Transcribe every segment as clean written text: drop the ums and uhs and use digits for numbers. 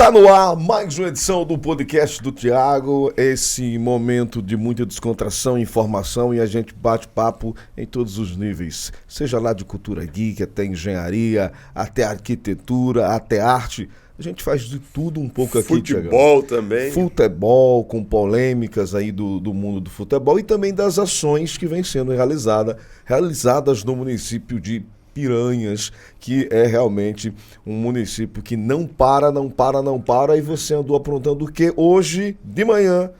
Tá no ar mais uma edição do podcast do Thiago, esse momento de muita descontração, informação e a gente bate papo em todos os níveis, seja lá de cultura geek, até engenharia, até arquitetura, até arte, a gente faz de tudo um pouco aqui, Thiago. Futebol também. Futebol, com polêmicas aí do mundo do futebol e também das ações que vêm sendo realizadas no município de Piranhas, que é realmente um município que não para, e você andou aprontando o que hoje de manhã,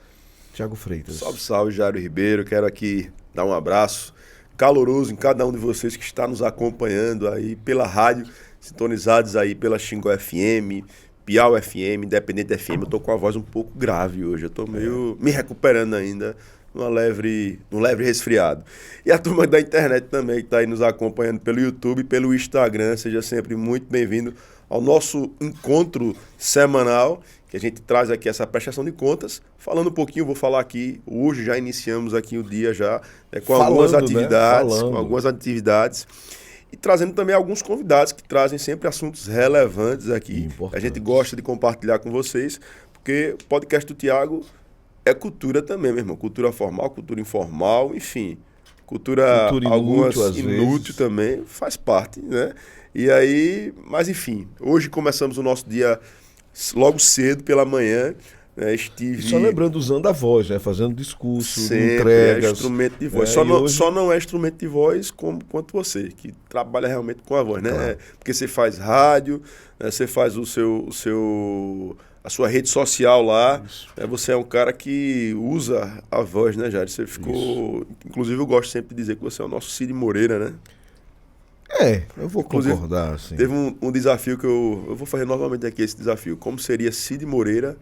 Thiago Freitas? Salve, salve, Jairo Ribeiro, quero aqui dar um abraço caloroso em cada um de vocês que está nos acompanhando aí pela rádio, sintonizados aí pela Xingó FM, Piau FM, Independente FM. Eu tô com a voz um pouco grave hoje, eu tô meio me recuperando ainda, num leve resfriado. E a turma da internet também, que está aí nos acompanhando pelo YouTube, pelo Instagram, seja sempre muito bem-vindo ao nosso encontro semanal, que a gente traz aqui essa prestação de contas. Falando um pouquinho, vou falar aqui, hoje já iniciamos aqui o dia já, com algumas atividades, e trazendo também alguns convidados que trazem sempre assuntos relevantes aqui. A gente gosta de compartilhar com vocês, porque o podcast do Thiago é cultura também, meu irmão. Cultura formal, cultura informal, enfim. Cultura inútil também, faz parte, né? E aí, mas enfim, hoje começamos o nosso dia logo cedo pela manhã, né? Só lembrando, usando a voz, né? Fazendo discurso, sempre entregas. É instrumento de voz. Só não é instrumento de voz quanto você, que trabalha realmente com a voz, né? Claro. Porque você faz rádio, né? Você faz a sua rede social lá, você é um cara que usa a voz, né, Jair? Você ficou... Isso. Inclusive, eu gosto sempre de dizer que você é o nosso Cid Moreira, né? Eu vou concordar, assim. Teve um desafio que eu vou fazer novamente aqui, esse desafio. Como seria Cid Moreira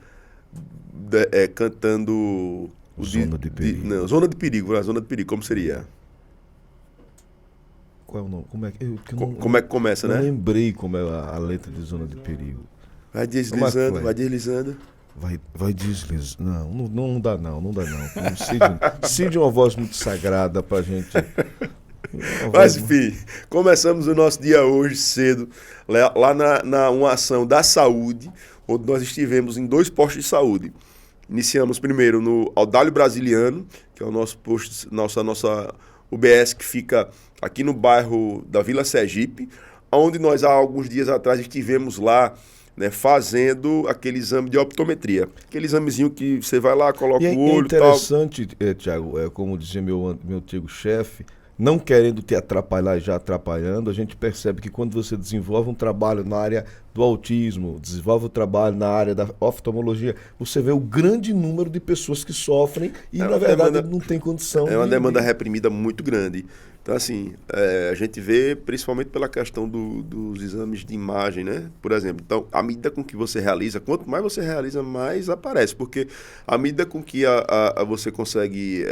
cantando... Zona de Perigo. Zona de Perigo, como seria? Qual é o nome? Como é que começa, né? Eu lembrei como é a letra de Zona de Perigo. Vai deslizando, vai deslizando. Vai deslizando. Não dá não. Cid é uma voz muito sagrada pra gente. Mas enfim, começamos o nosso dia hoje cedo, lá na uma ação da saúde, onde nós estivemos em 2 postos de saúde. Iniciamos primeiro no Audálio Brasiliano, que é o nosso posto, nossa UBS, que fica aqui no bairro da Vila Sergipe, onde nós há alguns dias atrás estivemos lá, né, fazendo aquele exame de optometria. Aquele examezinho que você vai lá, coloca o olho e tal. É interessante, Thiago, como dizia meu antigo chefe, não querendo te atrapalhar e já atrapalhando, a gente percebe que quando você desenvolve um trabalho na área do autismo, desenvolve um trabalho na área da oftalmologia, você vê o grande número de pessoas que sofrem e, na verdade, não tem condição. É uma demanda reprimida muito grande. Então, assim, a gente vê principalmente pela questão dos exames de imagem, né? Por exemplo, então, à medida com que você realiza, quanto mais você realiza, mais aparece, porque à medida com que você consegue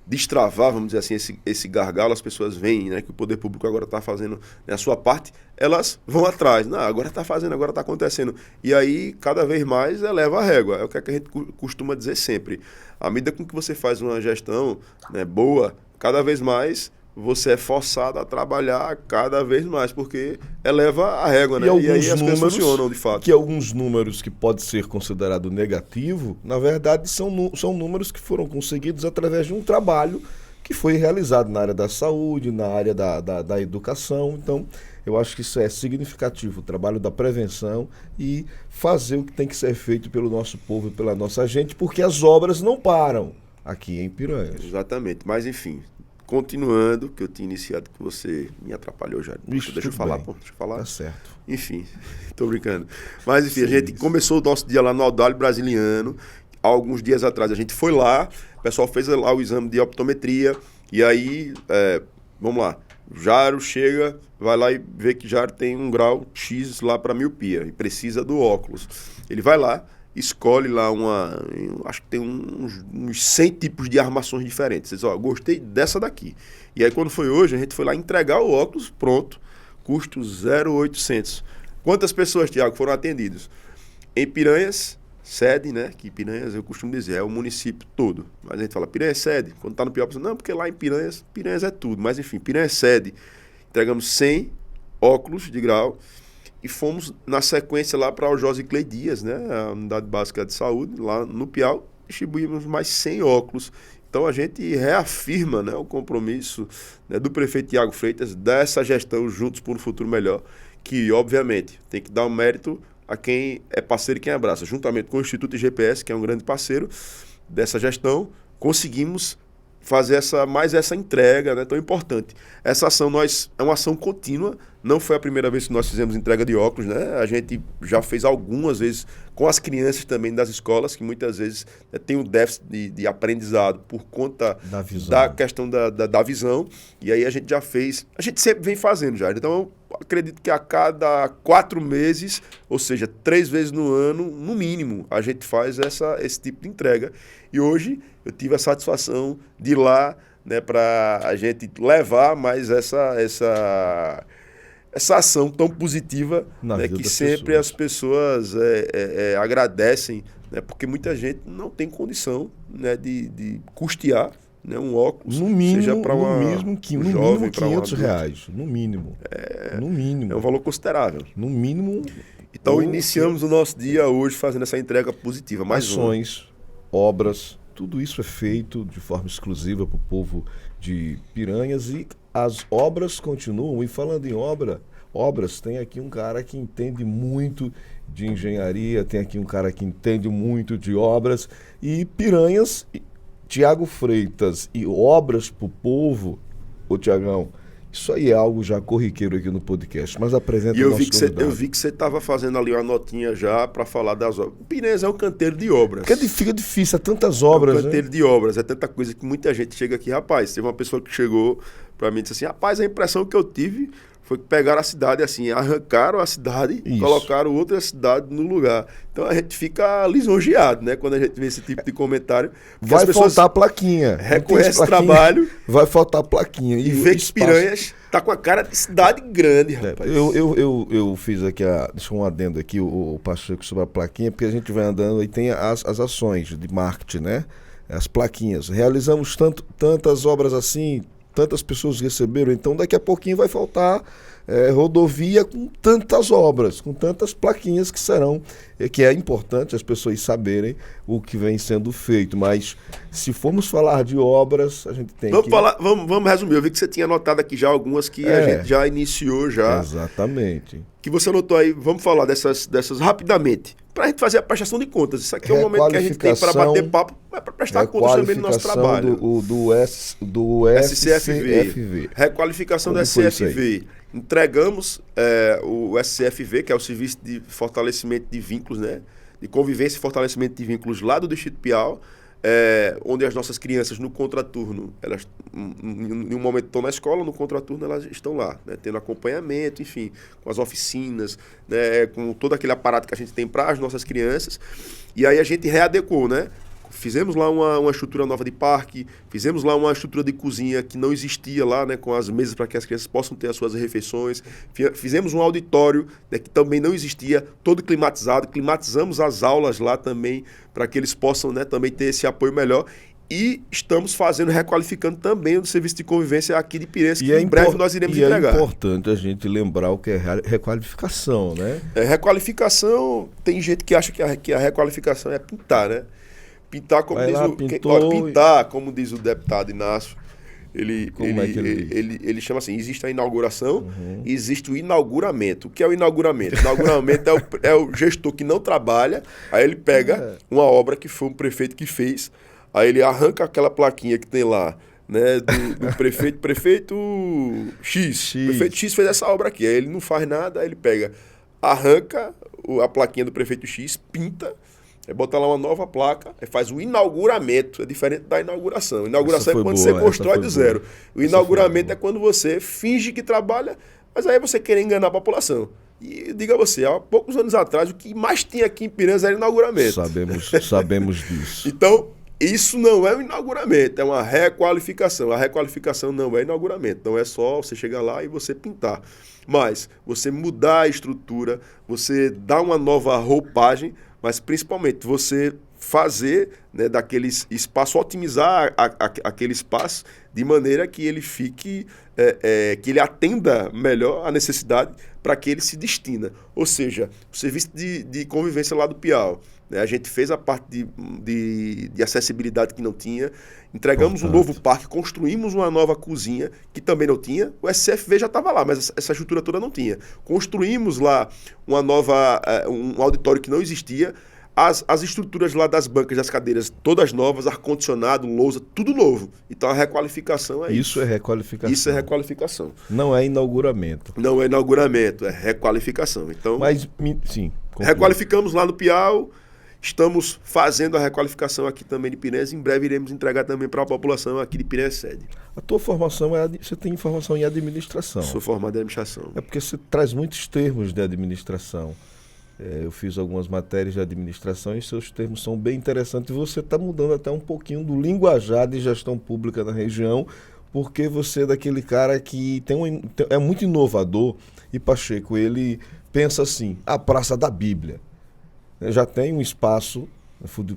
destravar, vamos dizer assim, esse gargalo, as pessoas veem, né, que o poder público agora está fazendo, né, a sua parte, elas vão atrás. Não, agora está fazendo, agora está acontecendo. E aí, cada vez mais, eleva a régua. É o que a gente costuma dizer sempre. À medida com que você faz uma gestão, né, boa, cada vez mais você é forçado a trabalhar cada vez mais, porque eleva a régua, né? E aí as coisas funcionam, de fato. Que alguns números que pode ser considerado negativo, na verdade, são números que foram conseguidos através de um trabalho que foi realizado na área da saúde, na área da educação. Então, eu acho que isso é significativo, o trabalho da prevenção e fazer o que tem que ser feito pelo nosso povo e pela nossa gente, porque as obras não param aqui em Piranhas. Exatamente, mas enfim... Continuando, que eu tinha iniciado que você me atrapalhou já. Deixa eu falar, pô. Deixa eu falar. Tá certo. Enfim, tô brincando. Mas enfim, a gente começou o nosso dia lá no Audálio Brasiliano. Há alguns dias atrás a gente foi lá, o pessoal fez lá o exame de optometria. E aí, vamos lá. Jairo chega, vai lá e vê que Jairo tem um grau X lá para miopia e precisa do óculos. Ele vai lá, escolhe lá acho que tem uns 100 tipos de armações diferentes. Você diz, gostei dessa daqui. E aí quando foi hoje, a gente foi lá entregar o óculos, pronto, custo 0,800. Quantas pessoas, Thiago, foram atendidas? Em Piranhas, sede, né, que Piranhas, eu costumo dizer, é o município todo. Mas a gente fala, Piranhas sede, quando tá no Piauí, não, porque lá em Piranhas é tudo. Mas enfim, Piranhas sede, entregamos 100 óculos de grau. e fomos na sequência lá para o José Clay Dias, né? A Unidade Básica de Saúde, lá no Piau, distribuímos mais 100 óculos. Então a gente reafirma, né, o compromisso, né, do prefeito Tiago Freitas, dessa gestão Juntos por um Futuro Melhor, que obviamente tem que dar um mérito a quem é parceiro e quem abraça. Juntamente com o Instituto IGPS, que é um grande parceiro dessa gestão, conseguimos fazer mais essa entrega, né, tão importante. Essa ação é uma ação contínua, não foi a primeira vez que nós fizemos entrega de óculos, né? A gente já fez algumas vezes com as crianças também das escolas, que muitas vezes, né, tem um déficit de aprendizado por conta da questão da visão, e aí a gente já fez, a gente sempre vem fazendo já. Então, eu acredito que a cada 4 meses, ou seja, 3 vezes no ano, no mínimo, a gente faz esse tipo de entrega. E hoje eu tive a satisfação de ir lá, né, para a gente levar mais essa ação tão positiva, né, que sempre as pessoas agradecem, né, porque muita gente não tem condição, né, de custear, né, um óculos, no mínimo, seja para no mínimo R$500, no mínimo. No mínimo. É um valor considerável. No mínimo. Então iniciamos o nosso dia hoje fazendo essa entrega positiva. Ações, obras, tudo isso é feito de forma exclusiva para o povo de Piranhas e as obras continuam. E falando em obras, tem aqui um cara que entende muito de engenharia, tem aqui um cara que entende muito de obras. E Piranhas, Tiago Freitas e obras para o povo, ô Tiagão, isso aí é algo já corriqueiro aqui no podcast, mas apresenta o nosso convidado. Eu vi que você estava fazendo ali uma notinha já para falar das obras. Piranhas é um canteiro de obras. Porque fica difícil, é tantas obras, é um canteiro, né, de obras, é tanta coisa que muita gente chega aqui. Rapaz, teve uma pessoa que chegou para mim e disse assim, rapaz, a impressão que eu tive foi que pegaram a cidade assim, arrancaram a cidade e colocaram outra cidade no lugar. Então a gente fica lisonjeado, né, quando a gente vê esse tipo de comentário. Vai faltar plaquinha. Reconhece o trabalho. Vai faltar plaquinha. E vê que Piranhas tá com a cara de cidade grande, rapaz. Eu fiz aqui, deixa um adendo aqui, o Pacheco sobre a plaquinha, porque a gente vai andando e tem as ações de marketing, né? As plaquinhas. Realizamos tantas obras assim, tantas pessoas receberam, então daqui a pouquinho vai faltar rodovia com tantas obras, com tantas plaquinhas que serão, que é importante as pessoas saberem o que vem sendo feito, mas se formos falar de obras, a gente tem Vamos resumir, eu vi que você tinha anotado aqui já algumas que a gente já iniciou já. Exatamente. Que você anotou aí, vamos falar dessas rapidamente, para a gente fazer a prestação de contas. Isso aqui é o momento que a gente tem para bater papo, mas para prestar contas também do nosso trabalho. Do SCFV. Requalificação do SCFV. Entregamos o SCFV, que é o Serviço de Fortalecimento de Vínculos, né? De Convivência e Fortalecimento de Vínculos lá do Distrito Piau, onde as nossas crianças no contraturno, elas em um momento estão na escola, no contraturno elas estão lá, né, tendo acompanhamento, enfim, com as oficinas, né, com todo aquele aparato que a gente tem para as nossas crianças. E aí a gente readequou, né? Fizemos lá uma estrutura nova de parque, fizemos lá uma estrutura de cozinha que não existia lá, né, com as mesas para que as crianças possam ter as suas refeições. Fizemos um auditório, né, que também não existia, todo climatizado. Climatizamos as aulas lá também para que eles possam, né, também ter esse apoio melhor. E estamos requalificando também o serviço de convivência aqui de Piranhas, que em breve nós iremos entregar. É importante a gente lembrar o que é requalificação, né? Requalificação, tem gente que acha que a requalificação é pintar, né? Pintar, como como diz o deputado Inácio, ele chama assim, existe a inauguração, existe o inauguramento. O que é o inauguramento? O inauguramento é o gestor que não trabalha, aí ele pega uma obra que foi um prefeito que fez, aí ele arranca aquela plaquinha que tem lá, né, do prefeito X. O prefeito X fez essa obra aqui, aí ele não faz nada, aí ele pega, arranca a plaquinha do prefeito X, pinta, aí bota lá uma nova placa, aí faz o inauguramento, é diferente da inauguração. A inauguração é quando você constrói do zero. O inauguramento é quando você finge que trabalha, mas aí você quer enganar a população. E diga a você, há poucos anos atrás, o que mais tinha aqui em Piranhas era inauguramento. Sabemos disso. Então, isso não é um inauguramento, é uma requalificação. A requalificação não é inauguramento, não é só você chegar lá e você pintar. Mas você mudar a estrutura, você dar uma nova roupagem, mas principalmente você fazer, né, daquele espaço, otimizar aquele espaço de maneira que ele fique, que ele atenda melhor a necessidade para que ele se destina. Ou seja, o serviço de convivência lá do Piau, né, a gente fez a parte de acessibilidade que não tinha, entregamos um novo parque, construímos uma nova cozinha que também não tinha, o SCFV já estava lá, mas essa estrutura toda não tinha. Construímos lá uma nova, um auditório que não existia, as estruturas lá das bancas, das cadeiras, todas novas, ar-condicionado, lousa, tudo novo. Então a requalificação é isso. Isso é requalificação. Isso é requalificação. Não é inauguramento. Não é inauguramento, é requalificação. Então, mas, sim. Conclui. Requalificamos lá no Piau, estamos fazendo a requalificação aqui também de Piranhas. Em breve iremos entregar também para a população aqui de Piranhas sede. A tua formação você tem formação em administração. Sou formado em administração. É porque você traz muitos termos de administração. Eu fiz algumas matérias de administração e seus termos são bem interessantes. Você está mudando até um pouquinho do linguajar de gestão pública na região, porque você é daquele cara que é muito inovador. E Pacheco, ele pensa assim, a Praça da Bíblia. Já tem um espaço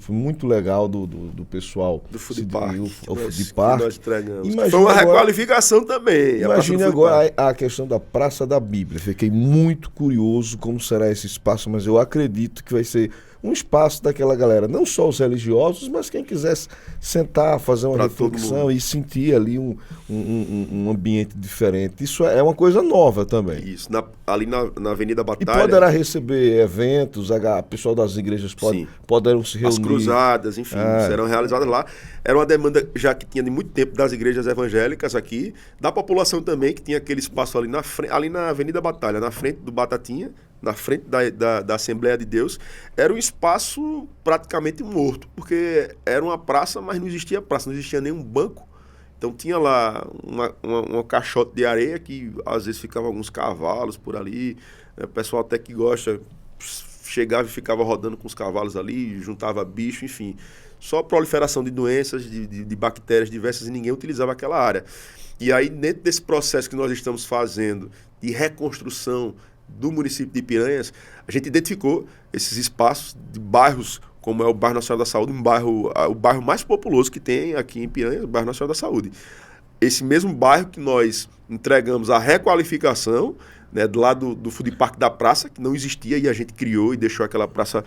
muito legal do pessoal. Do Food Park. O Food Park. Nós entregamos. Foi uma requalificação também. Imagine agora a questão da Praça da Bíblia. Fiquei muito curioso como será esse espaço, mas eu acredito que vai ser um espaço daquela galera, não só os religiosos, mas quem quisesse sentar, fazer uma reflexão e sentir ali um ambiente diferente. Isso é uma coisa nova também. Isso, ali na Avenida Batalha. E poderá receber eventos, o pessoal das igrejas poderão se reunir. As cruzadas, enfim, serão realizadas lá. Era uma demanda já que tinha de muito tempo das igrejas evangélicas aqui, da população também, que tinha aquele espaço ali na Avenida Batalha, na frente do Batatinha, na frente da Assembleia de Deus. Era um espaço praticamente morto, porque era uma praça, mas não existia praça, não existia nenhum banco. Então tinha lá uma caixote de areia que às vezes ficavam alguns cavalos por ali, né? O pessoal até que gosta, chegava e ficava rodando com os cavalos ali, juntava bicho, enfim. Só proliferação de doenças, de bactérias diversas, e ninguém utilizava aquela área. E aí, dentro desse processo que nós estamos fazendo de reconstrução do município de Piranhas, a gente identificou esses espaços de bairros, como é o bairro Nacional da Saúde, o bairro mais populoso que tem aqui em Piranhas, o bairro Nacional da Saúde. Esse mesmo bairro que nós entregamos a requalificação, né, do lado do Food Park da praça, que não existia, e a gente criou e deixou aquela praça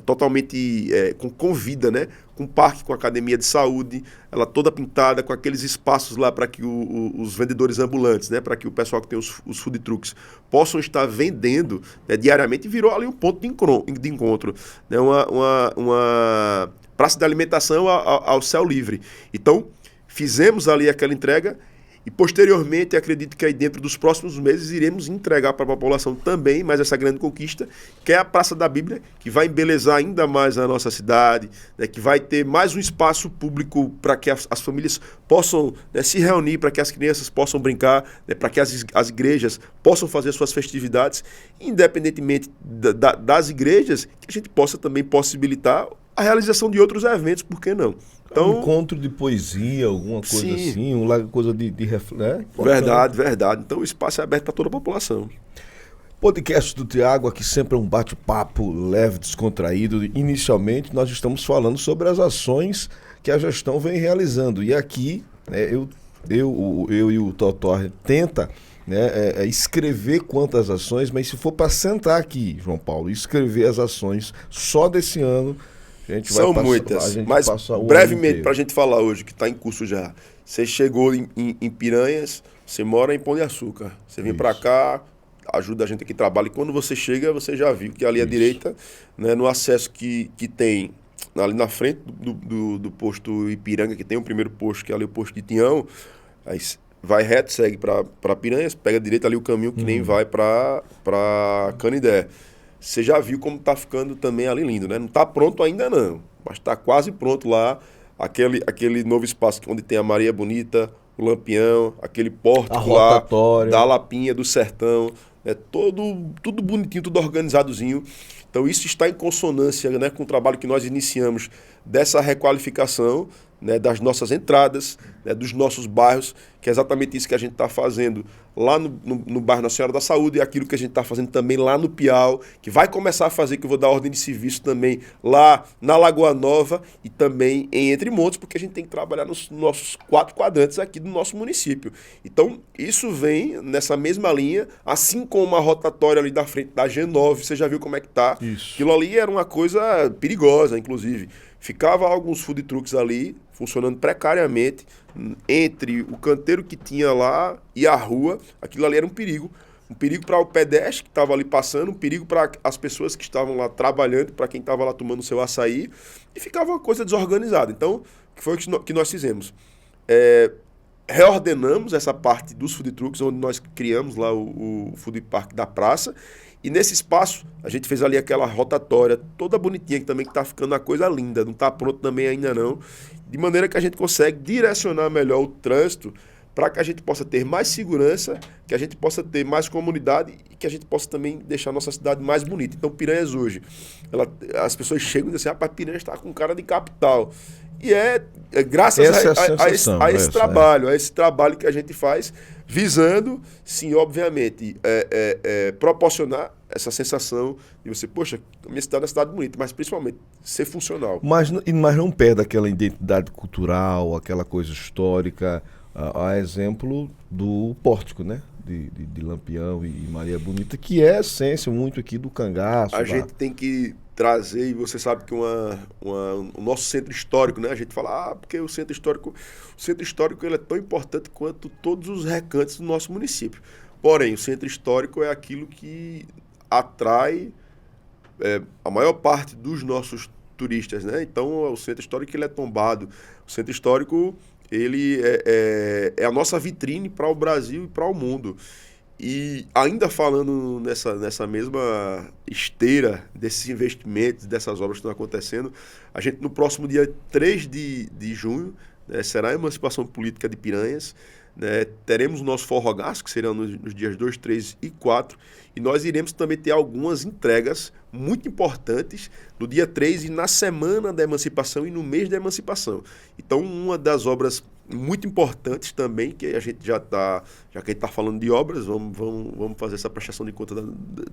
totalmente com vida, né, com parque, com academia de saúde, ela toda pintada, com aqueles espaços lá para que os vendedores ambulantes, né, para que o pessoal que tem os food trucks possam estar vendendo, né, diariamente, e virou ali um ponto de encontro, né, uma praça de alimentação ao céu livre. Então, fizemos ali aquela entrega. E posteriormente, acredito que aí dentro dos próximos meses iremos entregar para a população também mais essa grande conquista, que é a Praça da Bíblia, que vai embelezar ainda mais a nossa cidade, né, que vai ter mais um espaço público para que as famílias possam, né, se reunir, para que as crianças possam brincar, né, para que as igrejas possam fazer suas festividades, independentemente das igrejas, que a gente possa também possibilitar a realização de outros eventos, por que não? Então, um encontro de poesia, alguma coisa assim, uma coisa de né? Verdade. Então o espaço é aberto para toda a população. Podcast do Tiago aqui sempre é um bate-papo leve, descontraído. Inicialmente nós estamos falando sobre as ações que a gestão vem realizando. E aqui, né, eu e o Totó tenta, né, escrever quantas ações, mas se for para sentar aqui, João Paulo, escrever as ações só desse ano, são muitas, mas brevemente para a gente falar hoje, que está em curso já. Você chegou em Piranhas, você mora em Pão de Açúcar, você vem para cá, ajuda a gente aqui, trabalha, e quando você chega, você já viu que ali à direita, né, no acesso que tem ali na frente do posto Ipiranga, que tem o primeiro posto, que é ali o posto de Tião, aí vai reto, segue para Piranhas, pega direito ali o caminho que nem vai para Canindé. Você já viu como está ficando também ali lindo, né? Não está pronto ainda não, mas está quase pronto aquele novo espaço onde tem a Maria Bonita, o Lampião, aquele pórtico lá, da Lapinha, do Sertão, né? Tudo bonitinho, tudo organizadozinho. Então isso está em consonância, né, com o trabalho que nós iniciamos dessa requalificação, né, das nossas entradas, né, dos nossos bairros, que é exatamente isso que a gente está fazendo lá no bairro Nossa Senhora da Saúde, e aquilo que a gente está fazendo também lá no Piau, que vai começar a fazer, que eu vou dar ordem de serviço também lá na Lagoa Nova e também em Entre Montes, porque a gente tem que trabalhar nos nossos 4 quadrantes aqui do nosso município. Então, isso vem nessa mesma linha, assim como a rotatória ali da frente da G9, você já viu como é que tá. Isso. Aquilo ali era uma coisa perigosa, inclusive. Ficava alguns food trucks ali, funcionando precariamente, entre o canteiro que tinha lá e a rua. Aquilo ali era um perigo. Um perigo para o pedestre que estava ali passando, um perigo para as pessoas que estavam lá trabalhando, para quem estava lá tomando seu açaí. E ficava uma coisa desorganizada. Então, o que foi que nós fizemos? Reordenamos essa parte dos food trucks, onde nós criamos lá o food park da praça. E nesse espaço, a gente fez ali aquela rotatória toda bonitinha, que também está ficando uma coisa linda, não está pronto também ainda não, de maneira que a gente consegue direcionar melhor o trânsito para que a gente possa ter mais segurança, que a gente possa ter mais comunidade e que a gente possa também deixar a nossa cidade mais bonita. Então, Piranhas hoje, as pessoas chegam e dizem assim, rapaz, Piranhas está com cara de capital. E é graças a esse trabalho, a esse trabalho que a gente faz, visando, sim, obviamente, proporcionar essa sensação de você, poxa, minha cidade é uma cidade bonita, mas principalmente ser funcional. Mas não perde aquela identidade cultural, aquela coisa histórica, a exemplo do pórtico, né? De Lampião e Maria Bonita, que é a essência muito aqui do cangaço. A gente tem que trazer, e você sabe que o nosso centro histórico, né? A gente fala, porque o centro histórico ele é tão importante quanto todos os recantos do nosso município. Porém, o centro histórico é aquilo que atrai a maior parte dos nossos turistas, né? Então, o centro histórico ele é tombado. O centro histórico ele é a nossa vitrine para o Brasil e para o mundo. E ainda falando nessa mesma esteira desses investimentos, dessas obras que estão acontecendo, a gente no próximo dia 3 de junho, né, será a emancipação política de Piranhas, né, teremos o nosso forrogaço, que serão nos dias 2, 3 e 4, e nós iremos também ter algumas entregas muito importantes no dia 3 e na semana da emancipação e no mês da emancipação. Então, uma das obras muito importantes também, que a gente já que a gente está falando de obras, vamos fazer essa prestação de conta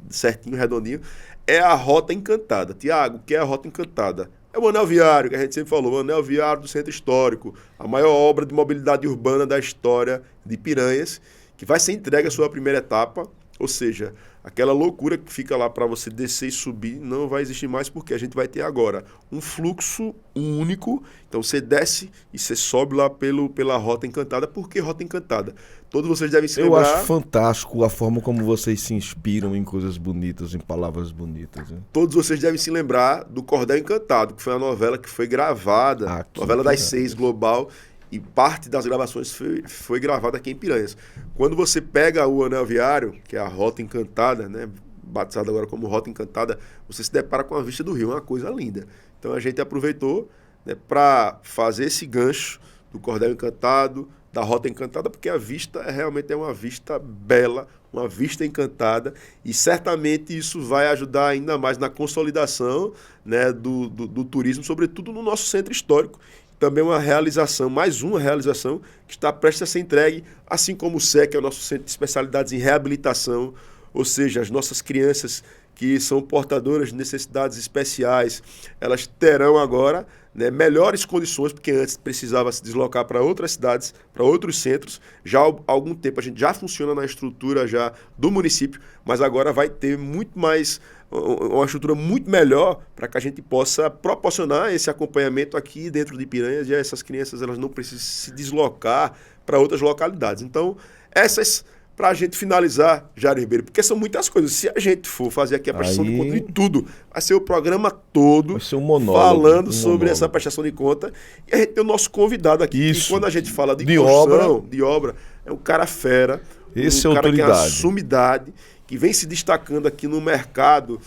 certinho, redondinho, é a Rota Encantada. Tiago, o que é a Rota Encantada? É o anel viário, que a gente sempre falou, o anel viário do Centro Histórico, a maior obra de mobilidade urbana da história de Piranhas, que vai ser entregue a sua primeira etapa, ou seja, aquela loucura que fica lá para você descer e subir não vai existir mais, porque a gente vai ter agora um fluxo único. Então você desce e você sobe lá pela Rota Encantada. Por que Rota Encantada? Todos vocês devem se lembrar... Eu acho fantástico a forma como vocês se inspiram em coisas bonitas, em palavras bonitas. Né? Todos vocês devem se lembrar do Cordel Encantado, que foi uma novela que foi gravada, aqui, novela das 6 global, e parte das gravações foi gravada aqui em Piranhas. Quando você pega o anel viário, que é a Rota Encantada, né, batizada agora como Rota Encantada, você se depara com a vista do rio, é uma coisa linda. Então a gente aproveitou, né, para fazer esse gancho do Cordel Encantado, da Rota Encantada, porque a vista realmente é uma vista bela, uma vista encantada, e certamente isso vai ajudar ainda mais na consolidação, né, do turismo, sobretudo no nosso centro histórico. Também uma realização, mais uma realização, que está prestes a ser entregue, assim como o SEC, que é o nosso Centro de Especialidades em Reabilitação, ou seja, as nossas crianças que são portadoras de necessidades especiais, elas terão agora, né, melhores condições, porque antes precisava se deslocar para outras cidades, para outros centros. Já há algum tempo a gente já funciona na estrutura já do município, mas agora vai ter muito mais, uma estrutura muito melhor para que a gente possa proporcionar esse acompanhamento aqui dentro de Piranhas, e essas crianças elas não precisam se deslocar para outras localidades. Então, essas... Para a gente finalizar, Jair Ribeiro, porque são muitas coisas. Se a gente for fazer aqui a prestação de conta de tudo, vai ser o programa todo vai ser um monólogo, falando sobre essa prestação de conta. E a gente tem o nosso convidado aqui. Isso. E quando a gente fala de construção, de obra, é um cara fera, esse um é cara autoridade. que é uma sumidade, que vem se destacando aqui no mercado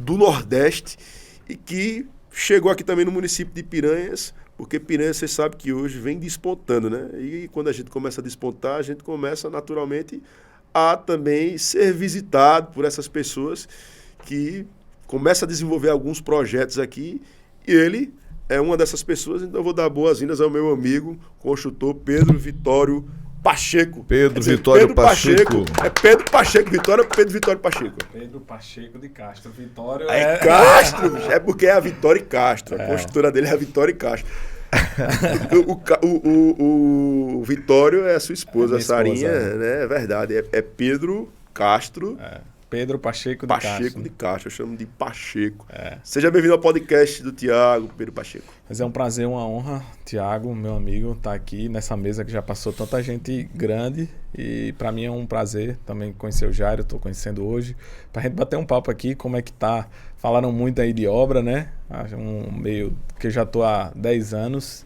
do Nordeste e que chegou aqui também no município de Piranhas, porque Piranhas, você sabe que hoje vem despontando, né? E quando a gente começa a despontar, a gente começa naturalmente a também ser visitado por essas pessoas que começam a desenvolver alguns projetos aqui, e ele é uma dessas pessoas. Então eu vou dar boas-vindas ao meu amigo construtor Pedro Vitório Pacheco. Pedro Vitório Pacheco. É Pedro Pacheco Vitória ou Pedro Vitório Pacheco? Pedro Pacheco de Castro. Vitório é Castro, bicho. É porque é a Vitória e Castro. A construtora dele é a Vitória e Castro. o Vitório é a sua esposa, a Sarinha, né? É verdade. É Pedro Castro. Pedro Pacheco de Castro. Pacheco de Castro, eu chamo de Pacheco. Seja bem-vindo ao podcast do Tiago, Pedro Pacheco. Mas é um prazer, uma honra, Tiago, meu amigo, estar aqui nessa mesa que já passou tanta gente grande. E para mim é um prazer também conhecer o Jairo, estou conhecendo hoje. Para a gente bater um papo aqui, como é que tá. Falaram muito aí de obra, né? Que eu já estou há 10 anos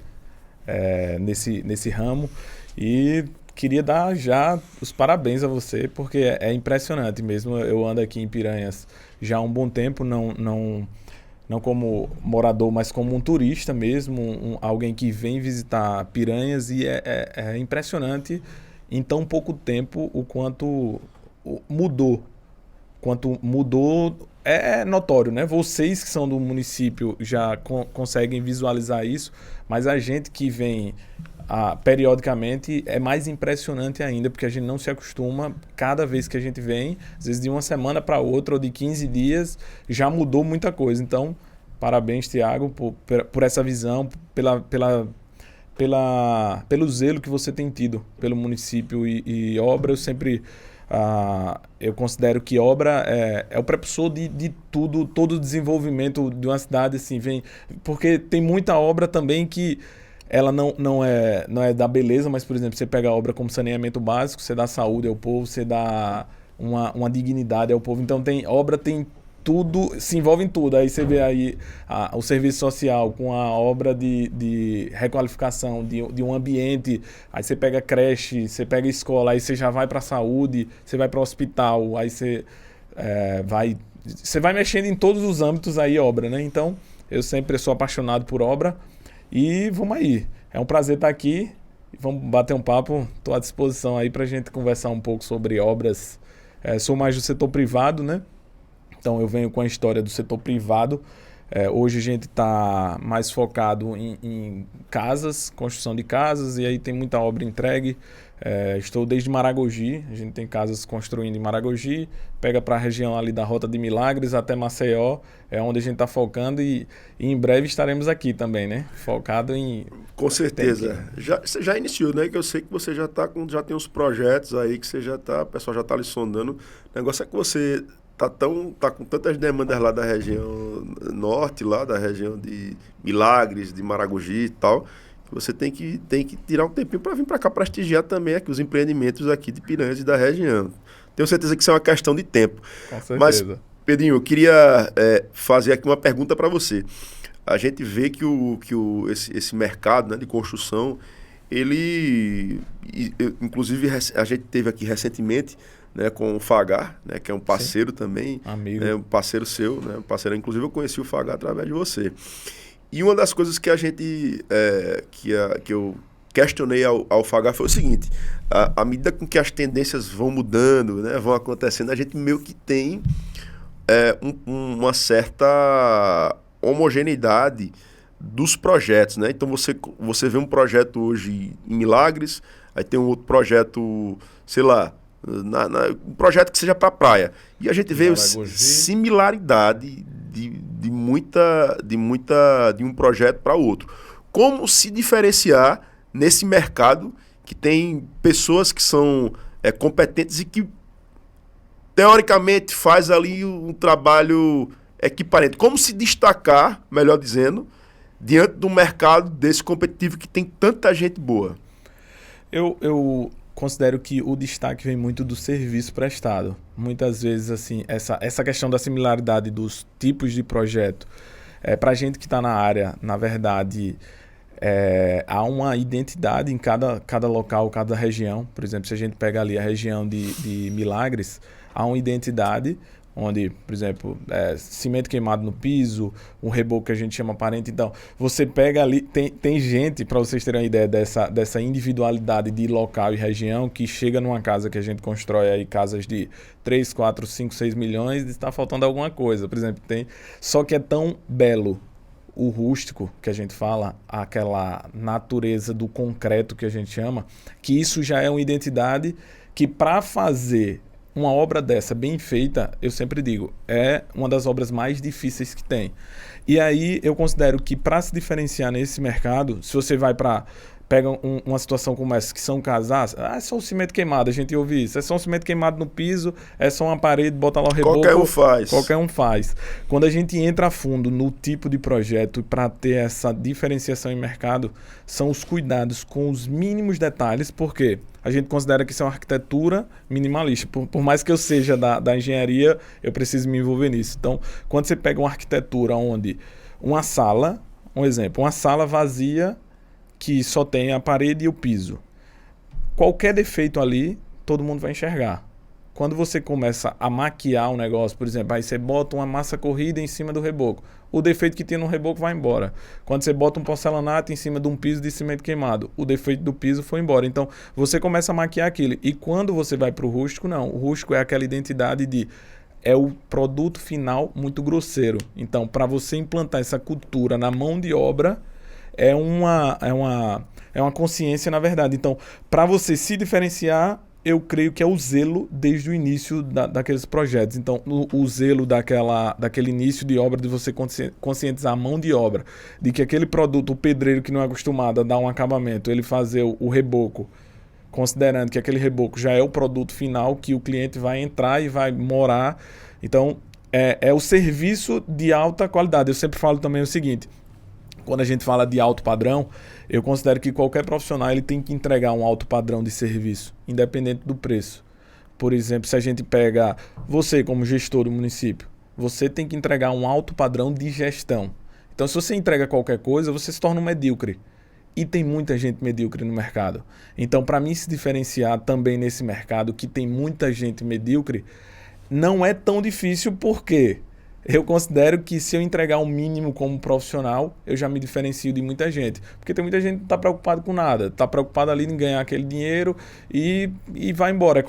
nesse ramo. E queria dar já os parabéns a você, porque é impressionante mesmo. Eu ando aqui em Piranhas já há um bom tempo, não como morador, mas como um turista mesmo, alguém que vem visitar Piranhas, e é impressionante em tão pouco tempo o quanto mudou. Quanto mudou é notório, né? Vocês que são do município já conseguem visualizar isso, mas a gente que vem periodicamente é mais impressionante ainda, porque a gente não se acostuma. Cada vez que a gente vem, às vezes de uma semana para outra ou de 15 dias, já mudou muita coisa. Então, parabéns, Tiago, por essa visão, pelo zelo que você tem tido pelo município e obra. Eu considero que obra é o prepulsor de tudo, todo o desenvolvimento de uma cidade, assim, porque tem muita obra também que ela não é da beleza, mas, por exemplo, você pega a obra como saneamento básico, você dá saúde ao povo, você dá uma dignidade ao povo. Então, obra tem tudo, se envolve em tudo. Aí você vê aí o serviço social com a obra de requalificação de um ambiente, aí você pega creche, você pega escola, aí você já vai para a saúde, você vai para o hospital, aí você vai mexendo em todos os âmbitos aí, obra, né? Então, eu sempre sou apaixonado por obra. E vamos aí, é um prazer estar aqui, vamos bater um papo, estou à disposição aí para a gente conversar um pouco sobre obras. Sou mais do setor privado, né? Então eu venho com a história do setor privado. Hoje a gente está mais focado em casas, construção de casas, e aí tem muita obra entregue. Estou desde Maragogi, a gente tem casas construindo em Maragogi, pega para a região ali da Rota de Milagres até Maceió, é onde a gente está focando, e em breve estaremos aqui também, né? Focado em... Com certeza. Você já iniciou, né? Que eu sei que você já tem uns projetos aí que você o pessoal já está lhe sondando. O negócio é que você tá com tantas demandas lá da região norte, lá da região de Milagres, de Maragogi e tal, que você tem que tirar um tempinho para vir para cá prestigiar também aqui os empreendimentos aqui de Piranhas e da região. Tenho certeza que isso é uma questão de tempo. Com certeza. Mas, Pedrinho, eu queria fazer aqui uma pergunta para você. A gente vê que esse mercado, né, de construção, inclusive a gente teve aqui recentemente, né, com o Fagar, né, que é um parceiro também, amigo, um parceiro seu, né, um parceiro, inclusive eu conheci o Fagar através de você. E uma das coisas que a gente que eu questionei ao Fagar foi o seguinte: à medida com que as tendências vão mudando, né, vão acontecendo, a gente meio que tem uma certa homogeneidade dos projetos, né? Então você vê um projeto hoje em Milagres, aí tem um outro projeto, sei lá, um projeto que seja para praia. E a gente vê similaridade de um projeto para outro. Como se diferenciar nesse mercado que tem pessoas que são competentes e que teoricamente faz ali um trabalho equiparente? Como se destacar, melhor dizendo, diante de um mercado desse competitivo que tem tanta gente boa? Eu considero que o destaque vem muito do serviço prestado. Muitas vezes, assim, essa questão da similaridade dos tipos de projeto, para a gente que está na área, na verdade, há uma identidade em cada local, cada região. Por exemplo, se a gente pega ali a região de Milagres, há uma identidade onde, por exemplo, cimento queimado no piso, um reboco que a gente chama parente. Então, você pega ali, tem gente, para vocês terem uma ideia dessa individualidade de local e região, que chega numa casa que a gente constrói aí, casas de 3, 4, 5, 6 milhões, e está faltando alguma coisa. Por exemplo, só que é tão belo o rústico, que a gente fala, aquela natureza do concreto que a gente chama, que isso já é uma identidade que, para fazer uma obra dessa bem feita, eu sempre digo, é uma das obras mais difíceis que tem. E aí eu considero que, para se diferenciar nesse mercado, se você vai para... Pega uma situação como essa, que são casas, é só o cimento queimado, a gente ouve isso. É só um cimento queimado no piso, é só uma parede, bota lá o reboco. Qualquer um faz. Qualquer um faz. Quando a gente entra a fundo no tipo de projeto, para ter essa diferenciação em mercado, são os cuidados com os mínimos detalhes, porque a gente considera que isso é uma arquitetura minimalista. Por mais que eu seja da engenharia, eu preciso me envolver nisso. Então, quando você pega uma arquitetura onde uma sala, um exemplo, uma sala vazia, que só tem a parede e o piso. Qualquer defeito ali, todo mundo vai enxergar. Quando você começa a maquiar o negócio, por exemplo, aí você bota uma massa corrida em cima do reboco. O defeito que tem no reboco vai embora. Quando você bota um porcelanato em cima de um piso de cimento queimado, o defeito do piso foi embora. Então, você começa a maquiar aquilo. E quando você vai para o rústico, não. O rústico é aquela identidade de... É o produto final muito grosseiro. Então, para você implantar essa cultura na mão de obra... É uma consciência, na verdade. Então, para você se diferenciar, eu creio que é o zelo desde o início daqueles projetos. Então, o zelo daquele início de obra, de você conscientizar a mão de obra, de que aquele produto, o pedreiro que não é acostumado a dar um acabamento, ele fazer o reboco, considerando que aquele reboco já é o produto final, que o cliente vai entrar e vai morar. Então, é o serviço de alta qualidade. Eu sempre falo também o seguinte... Quando a gente fala de alto padrão, eu considero que qualquer profissional ele tem que entregar um alto padrão de serviço, independente do preço. Por exemplo, se a gente pega você como gestor do município, você tem que entregar um alto padrão de gestão. Então, se você entrega qualquer coisa, você se torna um medíocre. E tem muita gente medíocre no mercado. Então, para mim se diferenciar também nesse mercado, que tem muita gente medíocre, não é tão difícil, porque... Eu considero que se eu entregar o mínimo como profissional, eu já me diferencio de muita gente. Porque tem muita gente que não está preocupado com nada. Está preocupado ali em ganhar aquele dinheiro e vai embora.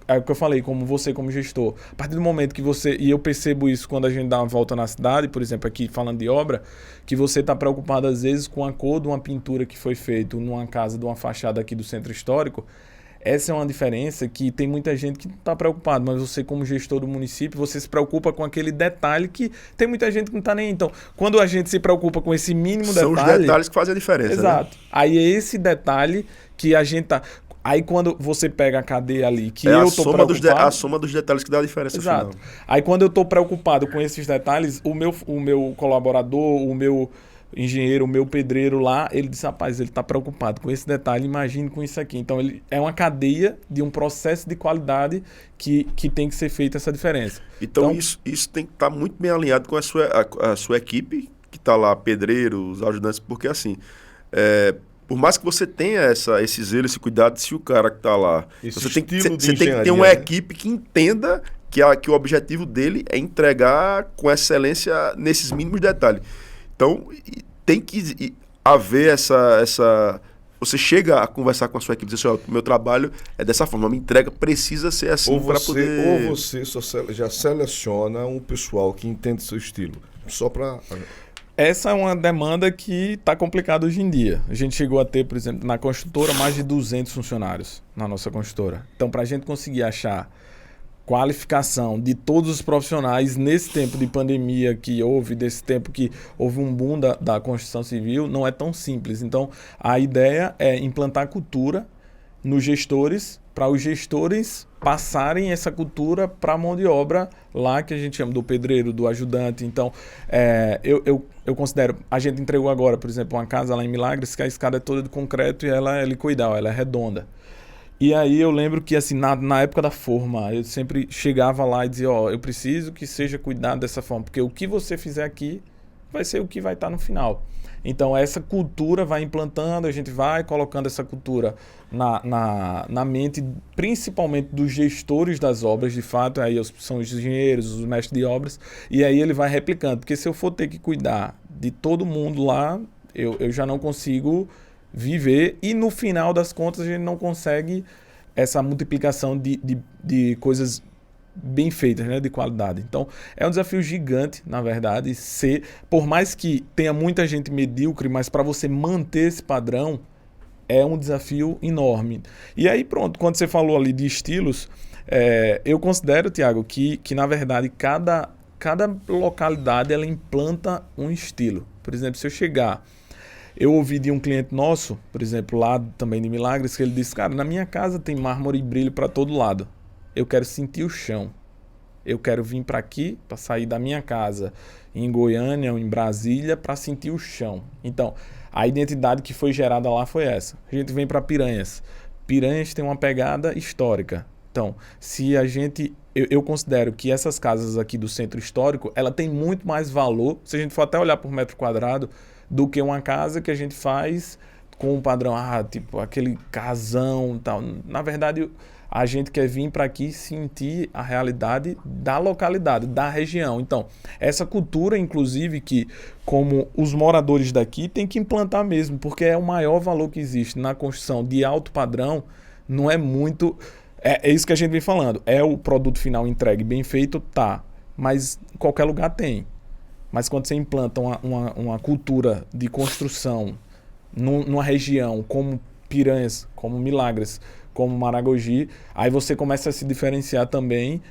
É o que eu falei, como você como gestor. A partir do momento que você... E eu percebo isso quando a gente dá uma volta na cidade, por exemplo, aqui falando de obra, que você está preocupado às vezes com a cor de uma pintura que foi feita numa casa, de uma fachada aqui do centro histórico. Essa é uma diferença que tem muita gente que não está preocupada, mas você como gestor do município, você se preocupa com aquele detalhe que tem muita gente que não está nem... Então, quando a gente se preocupa com esse mínimo detalhe... São os detalhes que fazem a diferença. Exato. Né? Aí é esse detalhe que a gente tá... Aí quando você pega a cadeia ali, que eu tô preocupado... a soma dos detalhes que dá a diferença. Exato. Final. Aí quando eu estou preocupado com esses detalhes, o meu colaborador, o meu... engenheiro, o meu pedreiro lá, ele disse, rapaz, ele está preocupado com esse detalhe, imagine com isso aqui. Então, é uma cadeia de um processo de qualidade que tem que ser feita essa diferença. Então isso tem que estar muito bem alinhado com a sua equipe, que está lá, pedreiros, ajudantes, porque assim, por mais que você tenha esse zelo, esse cuidado, se o cara que está lá... Você tem que ter uma equipe que entenda que o objetivo dele é entregar com excelência nesses mínimos detalhes. Então, tem que haver essa... Você chega a conversar com a sua equipe e diz assim, meu trabalho é dessa forma, a minha entrega precisa ser assim para poder... Ou você já seleciona um pessoal que entende seu estilo, só para... Essa é uma demanda que está complicada hoje em dia. A gente chegou a ter, por exemplo, na construtora, mais de 200 funcionários na nossa construtora. Então, para a gente conseguir achar qualificação de todos os profissionais nesse tempo de pandemia que houve, desse tempo que houve um boom da construção civil, não é tão simples. Então, a ideia é implantar cultura nos gestores, para os gestores passarem essa cultura para a mão de obra lá, que a gente chama do pedreiro, do ajudante. Então, eu considero... A gente entregou agora, por exemplo, uma casa lá em Milagres, que a escada é toda de concreto e ela é liquidal, ela é redonda. E aí eu lembro que assim, na época da forma, eu sempre chegava lá e dizia, eu preciso que seja cuidado dessa forma, porque o que você fizer aqui vai ser o que vai estar no final. Então essa cultura vai implantando, a gente vai colocando essa cultura na mente, principalmente dos gestores das obras, de fato, aí são os engenheiros, os mestres de obras, e aí ele vai replicando, porque se eu for ter que cuidar de todo mundo lá, eu já não consigo viver, e no final das contas a gente não consegue essa multiplicação de coisas bem feitas, né, de qualidade. Então, é um desafio gigante, na verdade, por mais que tenha muita gente medíocre, mas para você manter esse padrão, é um desafio enorme. E aí, pronto, quando você falou ali de estilos, eu considero, Thiago, que na verdade, cada localidade, ela implanta um estilo. Por exemplo, se eu chegar... Eu ouvi de um cliente nosso, por exemplo, lá também de Milagres, que ele disse, cara, na minha casa tem mármore e brilho para todo lado. Eu quero sentir o chão. Eu quero vir para aqui, para sair da minha casa em Goiânia ou em Brasília, para sentir o chão. Então, a identidade que foi gerada lá foi essa. A gente vem para Piranhas. Piranhas tem uma pegada histórica. Então, se a gente... Eu considero que essas casas aqui do centro histórico, ela tem muito mais valor, se a gente for até olhar por metro quadrado, do que uma casa que a gente faz com um padrão, tipo aquele casão e tal. Na verdade, a gente quer vir para aqui sentir a realidade da localidade, da região. Então, essa cultura, inclusive, que como os moradores daqui tem que implantar mesmo, porque é o maior valor que existe na construção de alto padrão, não é muito... É isso que a gente vem falando. É o produto final entregue bem feito, tá. Mas qualquer lugar tem. Mas quando você implanta uma cultura de construção numa região como Piranhas, como Milagres, como Maragogi, aí você começa a se diferenciar também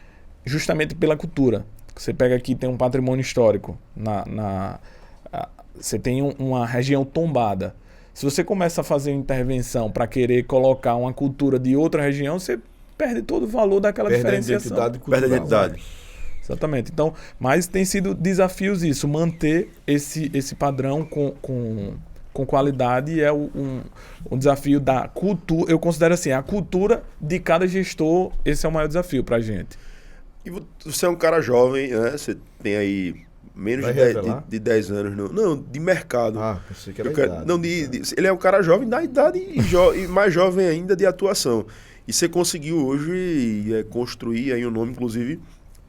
justamente pela cultura. Você pega aqui, tem um patrimônio histórico, você tem uma região tombada. Se você começa a fazer uma intervenção para querer colocar uma cultura de outra região, você perde todo o valor daquela diferenciação. Perde a identidade. Exatamente. Então, mas tem sido desafios isso, manter esse padrão com qualidade é um desafio da cultura. Eu considero assim, a cultura de cada gestor, esse é o maior desafio pra gente. E você é um cara jovem, né? Você tem aí menos de 10 anos. Não, de mercado. Pensei que era idade. Não, ele é um cara jovem da idade e mais jovem ainda de atuação. E você conseguiu hoje construir aí um nome, inclusive,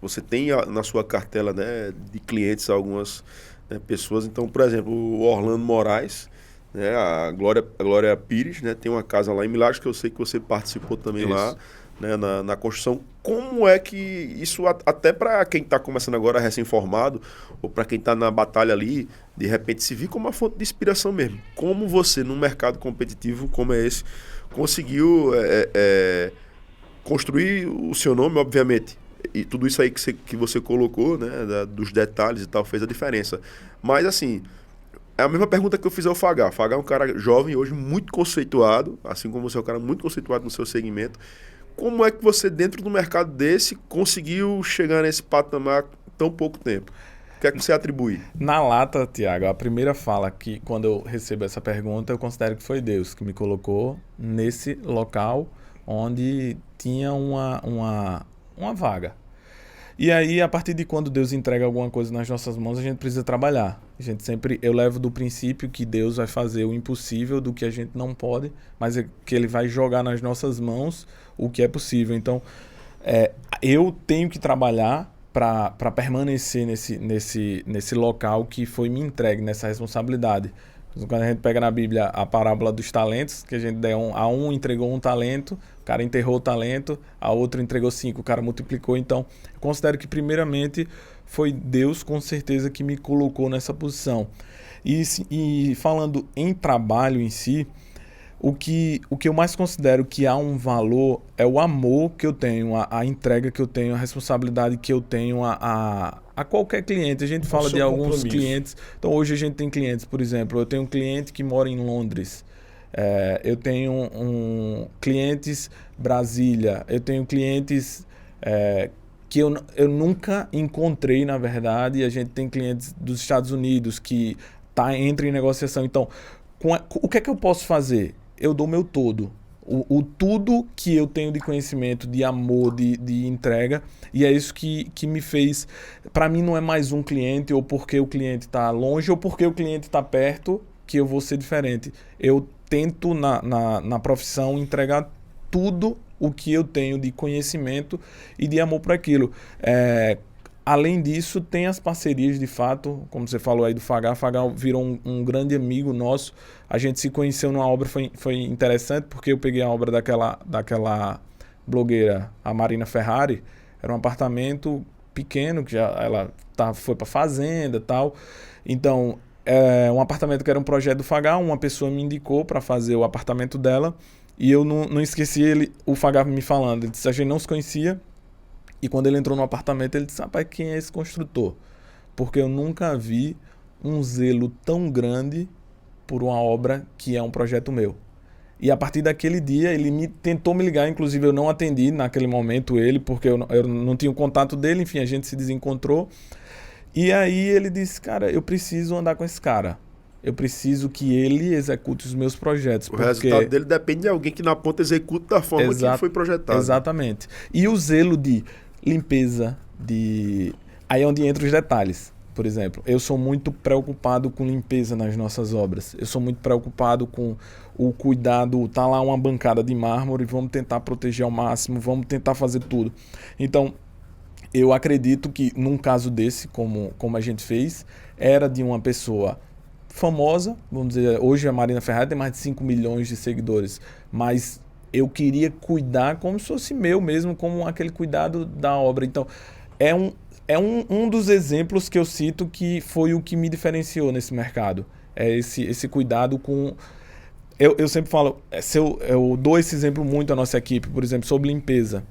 você tem na sua cartela, né, de clientes algumas, né, pessoas. Então, por exemplo, o Orlando Moraes, né, a Glória Pires, né, tem uma casa lá em Milagres, que eu sei que você participou também lá, né, na construção. Como é que isso, até para quem está começando agora recém-formado, ou para quem está na batalha ali, de repente se vir como uma fonte de inspiração mesmo? Como você, num mercado competitivo como é esse, conseguiu construir o seu nome, obviamente, e tudo isso aí que você colocou, né, dos detalhes e tal, fez a diferença. Mas, assim, é a mesma pergunta que eu fiz ao Fagá. Fagá é um cara jovem, hoje muito conceituado, assim como você é um cara muito conceituado no seu segmento. Como é que você, dentro do mercado desse, conseguiu chegar nesse patamar em tão pouco tempo? O que é que você atribui? Na lata, Thiago, a primeira fala que, quando eu recebo essa pergunta, eu considero que foi Deus que me colocou nesse local onde tinha uma vaga. E aí, a partir de quando Deus entrega alguma coisa nas nossas mãos, a gente precisa trabalhar. Eu levo do princípio que Deus vai fazer o impossível do que a gente não pode, mas que Ele vai jogar nas nossas mãos o que é possível. Então, eu tenho que trabalhar para permanecer nesse local que foi me entregue, nessa responsabilidade. Quando a gente pega na Bíblia a parábola dos talentos, que a gente a um entregou um talento, o cara enterrou o talento, a outro entregou 5, o cara multiplicou. Então, eu considero que primeiramente foi Deus com certeza que me colocou nessa posição. E falando em trabalho em si, o que eu mais considero que há um valor é o amor que eu tenho, a entrega que eu tenho, a responsabilidade que eu tenho a qualquer cliente. A gente fala de alguns clientes. Então, hoje a gente tem clientes, por exemplo, eu tenho um cliente que mora em Londres. Eu tenho clientes Brasília. Eu tenho clientes que eu nunca encontrei, na verdade. E a gente tem clientes dos Estados Unidos que entra em negociação. Então, o que é que eu posso fazer? Eu dou meu todo. O tudo que eu tenho de conhecimento, de amor, de entrega, e é isso que me fez. Para mim, não é mais um cliente, ou porque o cliente está longe, ou porque o cliente está perto, que eu vou ser diferente. Eu tento, na profissão, entregar tudo o que eu tenho de conhecimento e de amor para aquilo. Além disso, tem as parcerias de fato, como você falou aí do Fagá. Fagá virou um grande amigo nosso. A gente se conheceu numa obra, foi interessante, porque eu peguei a obra daquela blogueira, a Marina Ferrari. Era um apartamento pequeno, que já ela foi para fazenda e tal. Então, um apartamento que era um projeto do Fagar, uma pessoa me indicou para fazer o apartamento dela, e eu não esqueci o Fagar me falando. Ele disse, a gente não se conhecia, e quando ele entrou no apartamento, ele disse, rapaz, quem é esse construtor? Porque eu nunca vi um zelo tão grande por uma obra que é um projeto meu. E a partir daquele dia, ele tentou me ligar, inclusive eu não atendi naquele momento ele, porque eu não tinha o contato dele, enfim, a gente se desencontrou. E aí ele disse, cara, eu preciso andar com esse cara. Eu preciso que ele execute os meus projetos. O resultado dele depende de alguém que na ponta execute da forma que foi projetado. Exatamente. E o zelo de limpeza, aí é onde entram os detalhes. Por exemplo, eu sou muito preocupado com limpeza nas nossas obras. Eu sou muito preocupado com o cuidado. Tá lá uma bancada de mármore, vamos tentar proteger ao máximo, vamos tentar fazer tudo. Então, eu acredito que num caso desse, como a gente fez, era de uma pessoa famosa, vamos dizer, hoje a Marina Ferrari tem mais de 5 milhões de seguidores, mas eu queria cuidar como se fosse meu mesmo, como aquele cuidado da obra. Então, é um dos exemplos que eu cito que foi o que me diferenciou nesse mercado. É esse cuidado com... Eu sempre falo, eu dou esse exemplo muito à nossa equipe, por exemplo, sobre limpeza.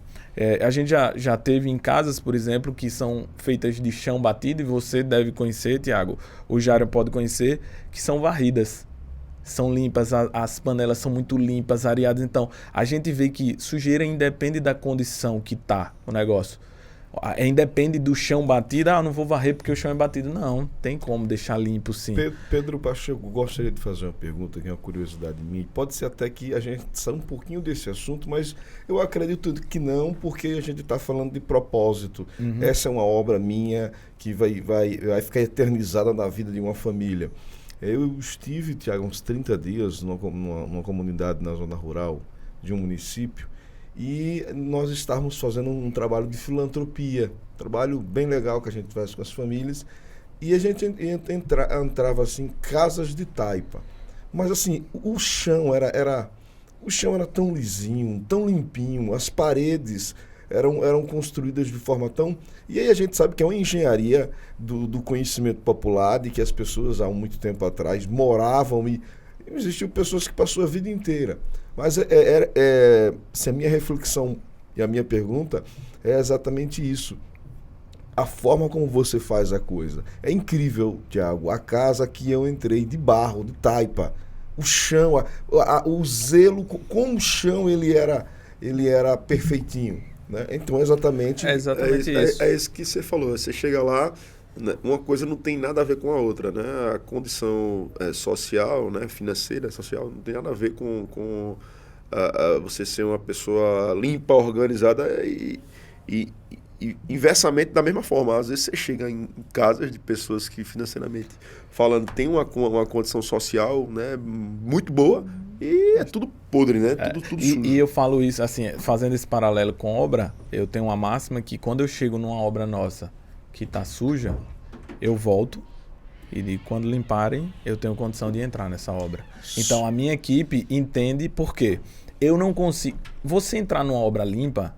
A gente já teve em casas, por exemplo, que são feitas de chão batido, e você deve conhecer, Thiago, o Jário pode conhecer, que são varridas. São limpas, as panelas são muito limpas, areadas. Então, a gente vê que sujeira independe da condição que tá o negócio. Independe do chão batido, não vou varrer porque o chão é batido. Não, tem como deixar limpo sim. Pedro Pacheco, gostaria de fazer uma pergunta que é uma curiosidade minha. Pode ser até que a gente saia um pouquinho desse assunto, mas eu acredito que não, porque a gente está falando de propósito. Uhum. Essa é uma obra minha que vai ficar eternizada na vida de uma família. Eu estive, Tiago, uns 30 dias numa comunidade na zona rural de um município, e nós estávamos fazendo um trabalho de filantropia, trabalho bem legal que a gente faz com as famílias, e a gente entrava assim, casas de taipa, mas assim, o chão era tão lisinho, tão limpinho, as paredes eram construídas de forma tão... E aí a gente sabe que é uma engenharia do conhecimento popular, de que as pessoas há muito tempo atrás moravam e existiam pessoas que passou a vida inteira. Mas se a minha reflexão e a minha pergunta é exatamente isso. A forma como você faz a coisa. É incrível, Thiago, a casa que eu entrei de barro, de taipa, o chão, o zelo, como o chão ele era perfeitinho. Né? Então, exatamente isso. É isso que você falou. Você chega lá, né, uma coisa não tem nada a ver com a outra. Né? A condição social, né, financeira, social, não tem nada a ver com você ser uma pessoa limpa, organizada e inversamente da mesma forma. Às vezes você chega em casas de pessoas que financeiramente falando tem uma condição social, né, muito boa, e é tudo podre, né? Tudo sujo. E eu falo isso, assim, fazendo esse paralelo com obra, eu tenho uma máxima que quando eu chego numa obra nossa que tá suja, eu volto e quando limparem, eu tenho condição de entrar nessa obra. Então a minha equipe entende por quê. Eu não consigo... Você entrar numa obra limpa,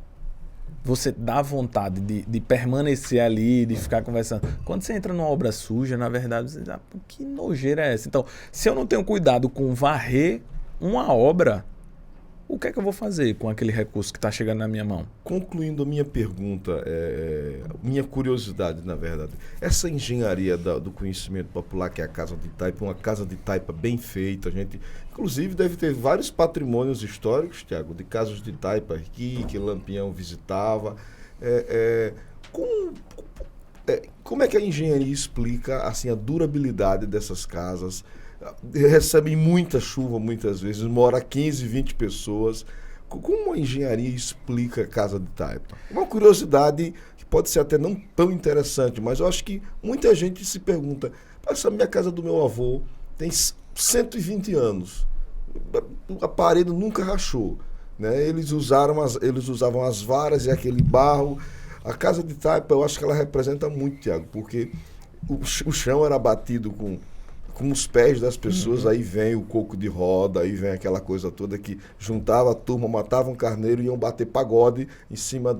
você dá vontade de permanecer ali, de ficar conversando. Quando você entra numa obra suja, na verdade, você diz, que nojeira é essa? Então, se eu não tenho cuidado com varrer uma obra, o que é que eu vou fazer com aquele recurso que está chegando na minha mão? Concluindo a minha pergunta, minha curiosidade, na verdade, essa engenharia do conhecimento popular, que é a Casa de Taipa, uma casa de taipa bem feita, a gente, inclusive, deve ter vários patrimônios históricos, Tiago, de casas de taipa aqui, que Lampião visitava. Como é que a engenharia explica assim, a durabilidade dessas casas? Recebem muita chuva muitas vezes, mora 15, 20 pessoas. Como a engenharia explica a casa de taipa? Uma curiosidade que pode ser até não tão interessante, mas eu acho que muita gente se pergunta, essa minha casa do meu avô tem 120 anos, a parede nunca rachou, né? Eles usavam as varas e aquele barro. A casa de taipa, eu acho que ela representa muito, Thiago, porque o chão era batido com os pés das pessoas, aí vem o coco de roda, aí vem aquela coisa toda que juntava a turma, matava um carneiro e iam bater pagode em cima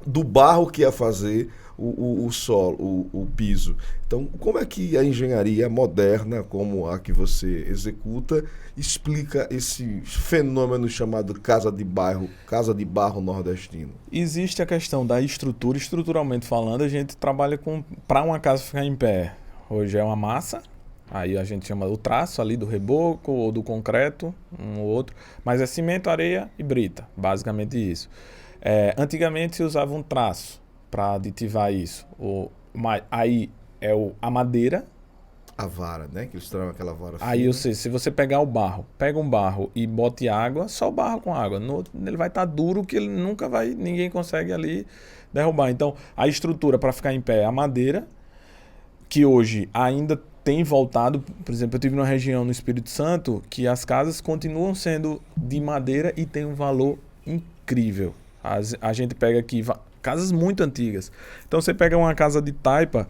do barro que ia fazer o solo, o piso. Então, como é que a engenharia moderna, como a que você executa, explica esse fenômeno chamado casa de barro nordestino? Existe a questão da estrutura. Estruturalmente falando, a gente trabalha para uma casa ficar em pé. Hoje é uma massa, aí a gente chama o traço ali do reboco ou do concreto, um ou outro, mas é cimento, areia e brita, basicamente isso. Antigamente se usava um traço para aditivar isso. Aí a madeira. A vara, né? Que eles trazem aquela vara fina. Aí, ou seja, se você pegar pega um barro e bote água, só o barro com água. No outro, ele vai estar duro que ele nunca vai, ninguém consegue ali derrubar. Então, a estrutura para ficar em pé é a madeira, que hoje ainda tem voltado. Por exemplo, eu tive numa região no Espírito Santo que as casas continuam sendo de madeira e tem um valor incrível. A gente pega aqui casas muito antigas. Então você pega uma casa de taipa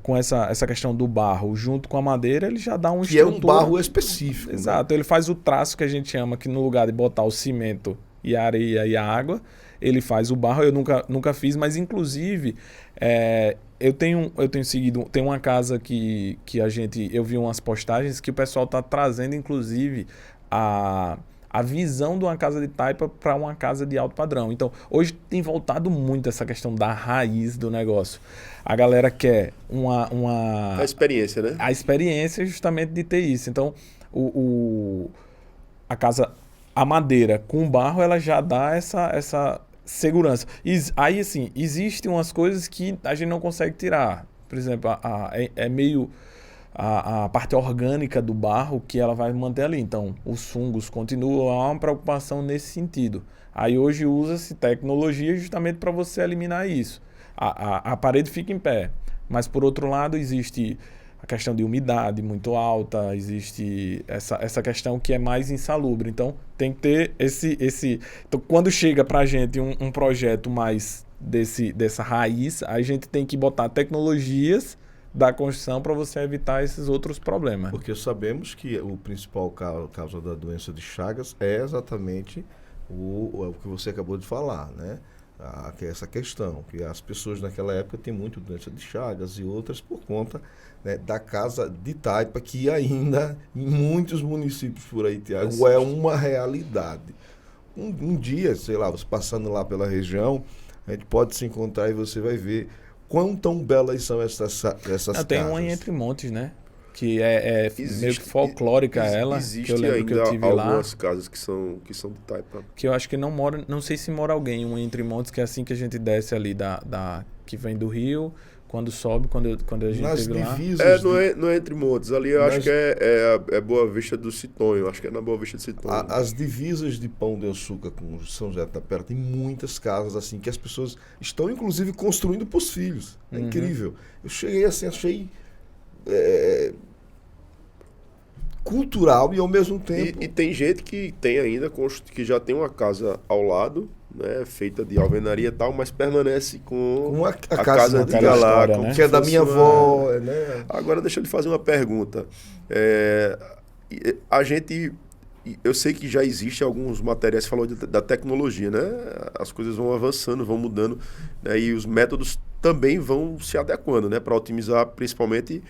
com essa questão do barro junto com a madeira, ele já dá uma estrutura. Que é um barro específico. Exato. Né? Ele faz o traço que a gente chama, que no lugar de botar o cimento e a areia e a água, ele faz o barro. Eu nunca fiz, mas inclusive eu tenho seguido. Tem uma casa que eu vi umas postagens que o pessoal está trazendo, inclusive, a visão de uma casa de taipa para uma casa de alto padrão. Então, hoje tem voltado muito essa questão da raiz do negócio. A galera quer A experiência, né? A experiência justamente de ter isso. Então, a madeira com barro, ela já dá essa segurança. Aí, assim, existem umas coisas que a gente não consegue tirar. Por exemplo, é meio... A parte orgânica do barro que ela vai manter ali. Então, os fungos continuam, há uma preocupação nesse sentido. Aí hoje usa-se tecnologia justamente para você eliminar isso. A parede fica em pé, mas por outro lado existe a questão de umidade muito alta, existe essa questão que é mais insalubre. Então, tem que ter esse... Então, quando chega para a gente um projeto mais dessa raiz, a gente tem que botar tecnologias da construção para você evitar esses outros problemas. Porque sabemos que o principal causa da doença de Chagas é exatamente o que você acabou de falar, né? Que é essa questão, que as pessoas naquela época têm muito doença de Chagas e outras por conta, né, da casa de taipa, que ainda em muitos municípios por aí, Tiago, é uma realidade. Um dia, sei lá, você passando lá pela região, a gente pode se encontrar e você vai ver quão tão belas são essas casas. Tem uma em Entre Montes, né? Que é meio que folclórica ela. Existe que eu lembro ainda que eu tive algumas lá, casas que são de taipa. que eu acho que não sei se mora alguém, uma Entre Montes, que é assim que a gente desce ali que vem do Rio, quando sobe, quando a gente Nas teve lá. divisas Não é Entre Montes, ali eu acho que é Boa Vista do Citonho, acho que é na Boa Vista do Citonho. As divisas de Pão de Açúcar com São José da Tapera tem muitas casas assim que as pessoas estão inclusive construindo para os filhos. É incrível. Eu cheguei assim, achei cultural e ao mesmo tempo... E tem gente que tem ainda, que já tem uma casa ao lado, né, feita de alvenaria e tal, mas permanece com a casa antiga lá, história, como né? que é da minha avó, né? Agora deixa eu lhe fazer uma pergunta. Eu sei que já existe alguns materiais, você falou da tecnologia, né? As coisas vão avançando, vão mudando, né? E os métodos também vão se adequando, né? Para otimizar principalmente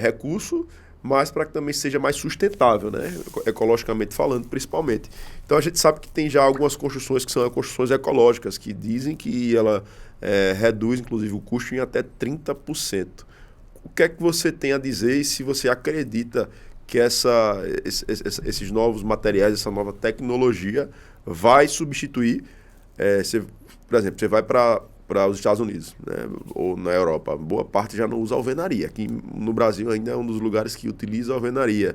recurso, mas para que também seja mais sustentável, né? Ecologicamente falando, principalmente. Então a gente sabe que tem já algumas construções que são construções ecológicas, que dizem que ela reduz, inclusive, o custo em até 30%. O que é que você tem a dizer e se você acredita que esses novos materiais, essa nova tecnologia vai substituir, por exemplo, você vai para os Estados Unidos, né, ou na Europa, boa parte já não usa alvenaria. Aqui no Brasil ainda é um dos lugares que utiliza alvenaria.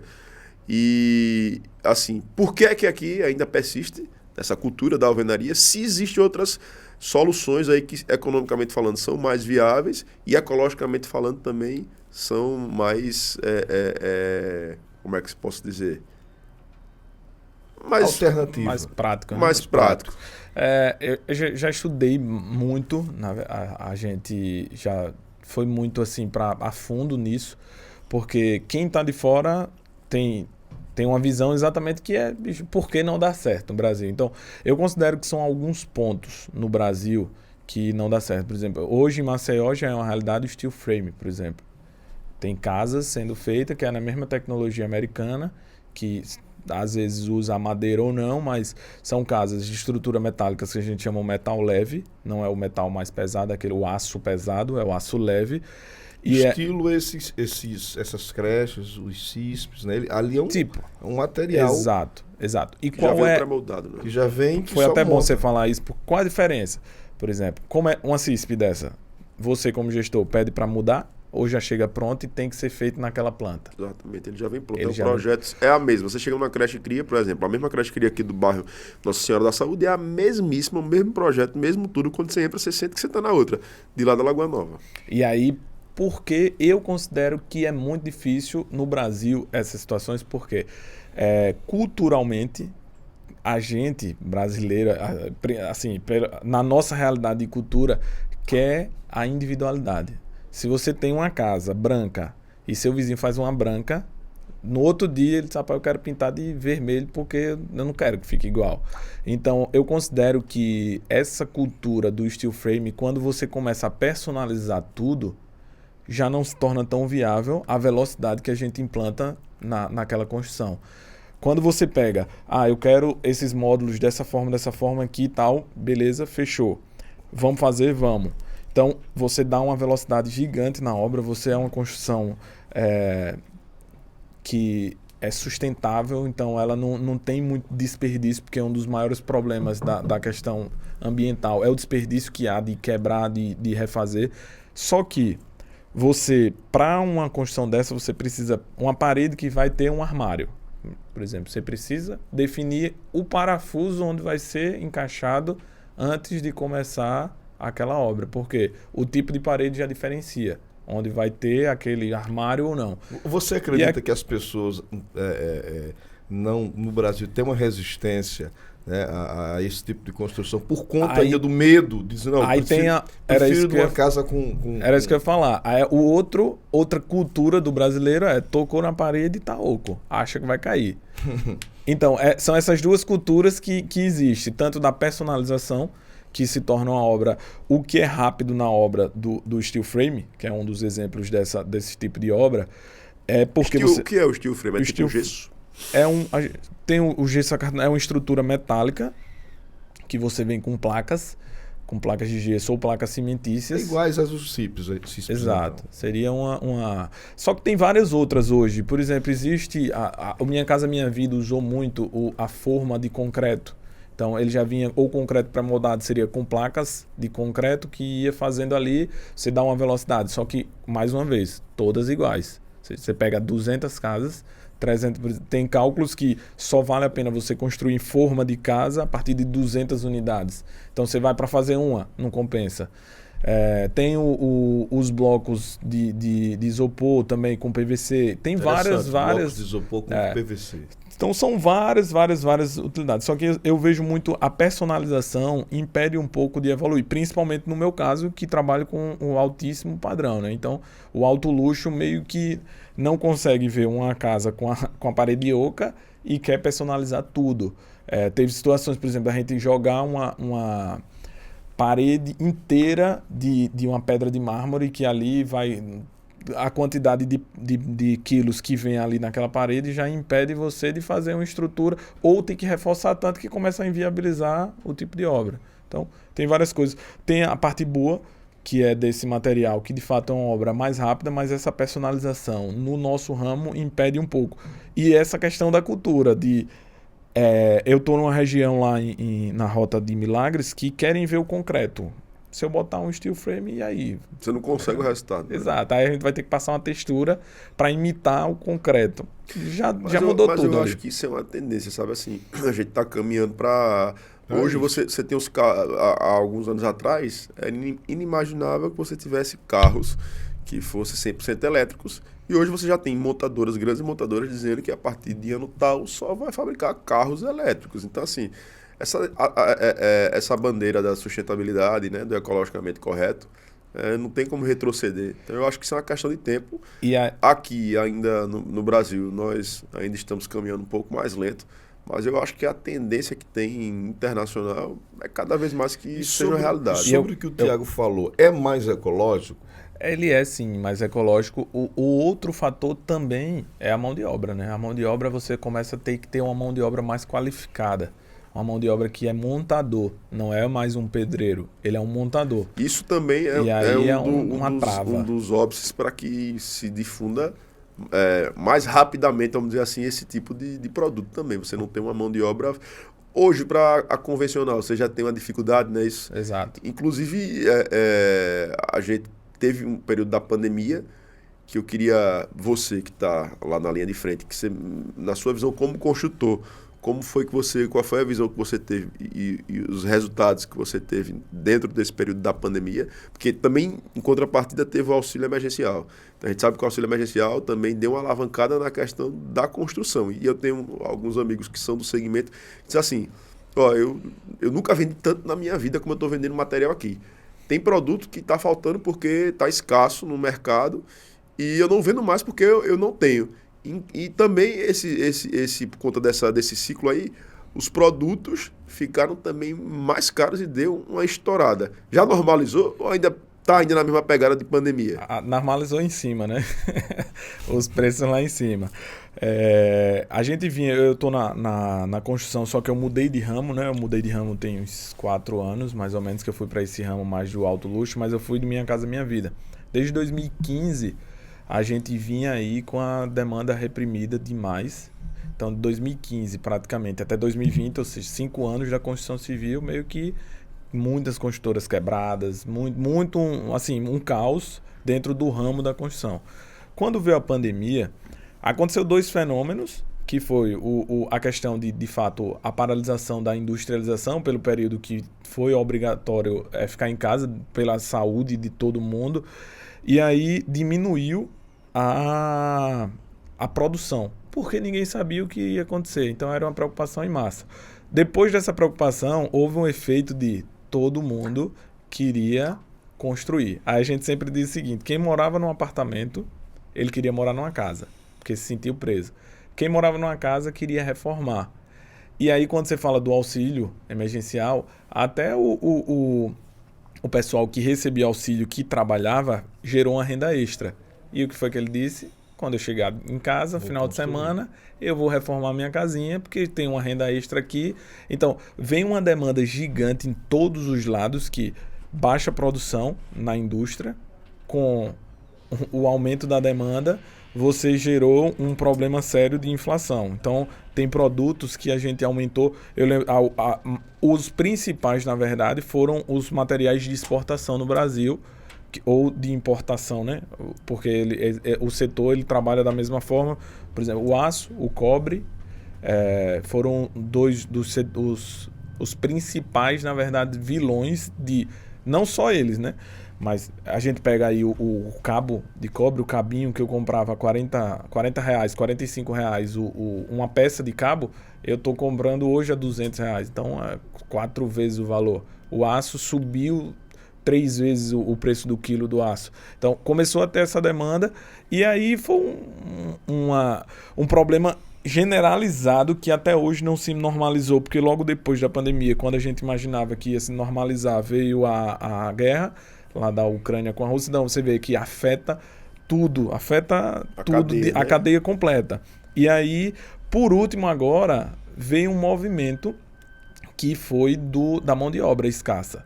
E, assim, por que aqui ainda persiste essa cultura da alvenaria, se existem outras soluções aí que, economicamente falando, são mais viáveis e ecologicamente falando também são mais, como é que se posso dizer? Alternativa. Mais prático. Né? Mais prático. Eu já estudei muito, a gente já foi muito assim a fundo nisso, porque quem está de fora tem uma visão exatamente que por que não dá certo no Brasil. Então, eu considero que são alguns pontos no Brasil que não dá certo. Por exemplo, hoje em Maceió já é uma realidade o steel frame, por exemplo. Tem casas sendo feitas que é na mesma tecnologia americana, que às vezes usa a madeira ou não, mas são casas de estrutura metálica que a gente chama de metal leve, não é o metal mais pesado, é aquele o aço pesado, é o aço leve. E estilo essas creches, os CISPs, né? Ali é um material. Exato. E que qual já vem é pré-moldado, né? Que já vem. Que foi até bom monta. você falar isso. Qual a diferença? Por exemplo, como é uma CISP dessa? Você como gestor pede para mudar ou já chega pronto e tem que ser feito naquela planta? Exatamente, ele já vem pronto. Ele Então, o projeto é a mesma. Você chega numa creche cria, por exemplo, a mesma creche cria aqui do bairro Nossa Senhora da Saúde é a mesmíssima, o mesmo projeto, mesmo tudo. Quando você entra, você sente que você está na outra, de lá da Lagoa Nova. E aí, porque eu considero que é muito difícil no Brasil essas situações, porque culturalmente a gente brasileira, assim, na nossa realidade de cultura, quer a individualidade. Se você tem uma casa branca e seu vizinho faz uma branca, no outro dia ele diz, rapaz, eu quero pintar de vermelho porque eu não quero que fique igual. Então, eu considero que essa cultura do steel frame, quando você começa a personalizar tudo, já não se torna tão viável a velocidade que a gente implanta naquela construção. Quando você pega, eu quero esses módulos dessa forma aqui e tal, beleza, fechou. Vamos fazer, vamos. Então, você dá uma velocidade gigante na obra, você é uma construção que é sustentável, então ela não tem muito desperdício, porque um dos maiores problemas da questão ambiental é o desperdício que há de quebrar, de refazer. Só que você, para uma construção dessa, você precisa uma parede que vai ter um armário. Por exemplo, você precisa definir o parafuso onde vai ser encaixado antes de começar aquela obra, porque o tipo de parede já diferencia onde vai ter aquele armário ou não. Você acredita que as pessoas não no Brasil têm uma resistência, né, a esse tipo de construção por conta ainda do medo? Dizendo, não, aí prefiro de uma casa com... Era isso que eu ia falar. Aí, outra cultura do brasileiro tocou na parede e tá oco, acha que vai cair. Então, são essas duas culturas que existem, tanto da personalização, que se torna uma obra, o que é rápido na obra do steel frame, que é um dos exemplos desse tipo de obra, é porque O que é o steel frame? É tipo gesso? Tem o gesso, é uma estrutura metálica que você vem com placas de gesso ou placas cimentícias. Iguais às dos CIPs. Exato. Seria uma... Só que tem várias outras hoje. Por exemplo, existe... A Minha Casa Minha Vida usou muito a forma de concreto. Então, ele já vinha, ou concreto pré-moldado seria com placas de concreto que ia fazendo ali, você dá uma velocidade. Só que, mais uma vez, todas iguais. Você pega 200 casas, 300, tem cálculos que só vale a pena você construir em forma de casa a partir de 200 unidades. Então, você vai para fazer uma, não compensa. Tem os blocos de isopor também com PVC. Tem várias... Blocos de isopor com PVC. Então são várias utilidades. Só que eu vejo muito a personalização impede um pouco de evoluir, principalmente no meu caso, que trabalho com o altíssimo padrão, né? Então o alto luxo meio que não consegue ver uma casa com a parede oca e quer personalizar tudo. Teve situações, por exemplo, a gente jogar uma parede inteira de uma pedra de mármore que ali vai... A quantidade de quilos que vem ali naquela parede já impede você de fazer uma estrutura ou tem que reforçar tanto que começa a inviabilizar o tipo de obra. Então, tem várias coisas. Tem a parte boa, que é desse material, que de fato é uma obra mais rápida, mas essa personalização no nosso ramo impede um pouco. E essa questão da cultura, eu estou numa região lá na Rota de Milagres que querem ver o concreto. Se eu botar um steel frame, e aí? Você não consegue o resultado. Né? Exato. Aí a gente vai ter que passar uma textura para imitar o concreto. Já mudou tudo. Mas eu acho que isso é uma tendência, sabe? Assim, a gente está caminhando para... Hoje você tem os carros... Há alguns anos atrás, era inimaginável que você tivesse carros que fossem 100% elétricos. E hoje você já tem montadoras, grandes montadoras, dizendo que a partir de ano tal só vai fabricar carros elétricos. Então, assim... Essa bandeira da sustentabilidade, né, do ecologicamente correto, não tem como retroceder. Então, eu acho que isso é uma questão de tempo. Aqui, ainda no Brasil, nós ainda estamos caminhando um pouco mais lento, Mas eu acho que a tendência que tem internacional é cada vez mais que isso seja uma realidade. Sobre o que o Tiago falou, é mais ecológico? Ele é sim mais ecológico. O outro fator também é a mão de obra, né? A mão de obra você começa a ter que ter uma mão de obra mais qualificada. Uma mão de obra que é montador, não é mais um pedreiro, ele é um montador. Isso também um dos óbices para que se difunda mais rapidamente, vamos dizer assim, esse tipo de produto também. Você não tem uma mão de obra. Hoje, para a convencional, você já tem uma dificuldade, né? Isso, exato. Inclusive, a gente teve um período da pandemia que eu queria, você que está lá na linha de frente, que você, na sua visão como construtor, qual foi a visão que você teve e os resultados que você teve dentro desse período da pandemia? Porque também, em contrapartida, teve o auxílio emergencial. Então, a gente sabe que o auxílio emergencial também deu uma alavancada na questão da construção. E eu tenho alguns amigos que são do segmento que dizem assim, eu nunca vendi tanto na minha vida como eu estou vendendo material aqui. Tem produto que está faltando porque está escasso no mercado e eu não vendo mais porque eu não tenho. E também, por conta desse ciclo aí, os produtos ficaram também mais caros e deu uma estourada. Já normalizou ou está ainda na mesma pegada de pandemia? Normalizou em cima, né? Os preços lá em cima. A gente eu estou na construção, só que eu mudei de ramo, né? Eu mudei de ramo tem uns 4 anos, mais ou menos, que eu fui para esse ramo mais do alto luxo, mas eu fui de Minha Casa Minha Vida. Desde 2015... a gente vinha aí com a demanda reprimida demais. Então, de 2015 praticamente até 2020, ou seja, 5 anos da construção civil, meio que muitas construtoras quebradas, muito um caos dentro do ramo da construção. Quando veio a pandemia, aconteceu 2 fenômenos, que foi a questão de fato, a paralisação da industrialização pelo período que foi obrigatório ficar em casa pela saúde de todo mundo, e aí diminuiu a produção, porque ninguém sabia o que ia acontecer, então era uma preocupação em massa. Depois dessa preocupação, houve um efeito de todo mundo queria construir. Aí a gente sempre diz o seguinte, quem morava num apartamento, ele queria morar numa casa, porque se sentiu preso. Quem morava numa casa queria reformar. E aí quando você fala do auxílio emergencial, até o pessoal que recebia auxílio, que trabalhava, gerou uma renda extra. E o que foi que ele disse? Quando eu chegar em casa, final de semana, eu vou reformar minha casinha, porque tem uma renda extra aqui. Então, vem uma demanda gigante em todos os lados, que baixa produção na indústria, com o aumento da demanda, você gerou um problema sério de inflação. Então, tem produtos que a gente aumentou. Eu lembro, os principais, na verdade, foram os materiais de exportação no Brasil, ou de importação, né? Porque o setor ele trabalha da mesma forma. Por exemplo, o aço, o cobre, foram os principais, na verdade, vilões de... Não só eles, né? Mas a gente pega aí o cabo de cobre, o cabinho que eu comprava R$40, R$45, uma peça de cabo, eu estou comprando hoje a R$200. Então, é 4 vezes o valor. O aço subiu 3 vezes o preço do quilo do aço. Então, começou a ter essa demanda e aí foi um problema generalizado que até hoje não se normalizou, porque logo depois da pandemia, quando a gente imaginava que ia se normalizar, veio a guerra lá da Ucrânia com a Rússia. Então, você vê que afeta tudo, a cadeia completa. E aí, por último agora, veio um movimento que foi da mão de obra escassa.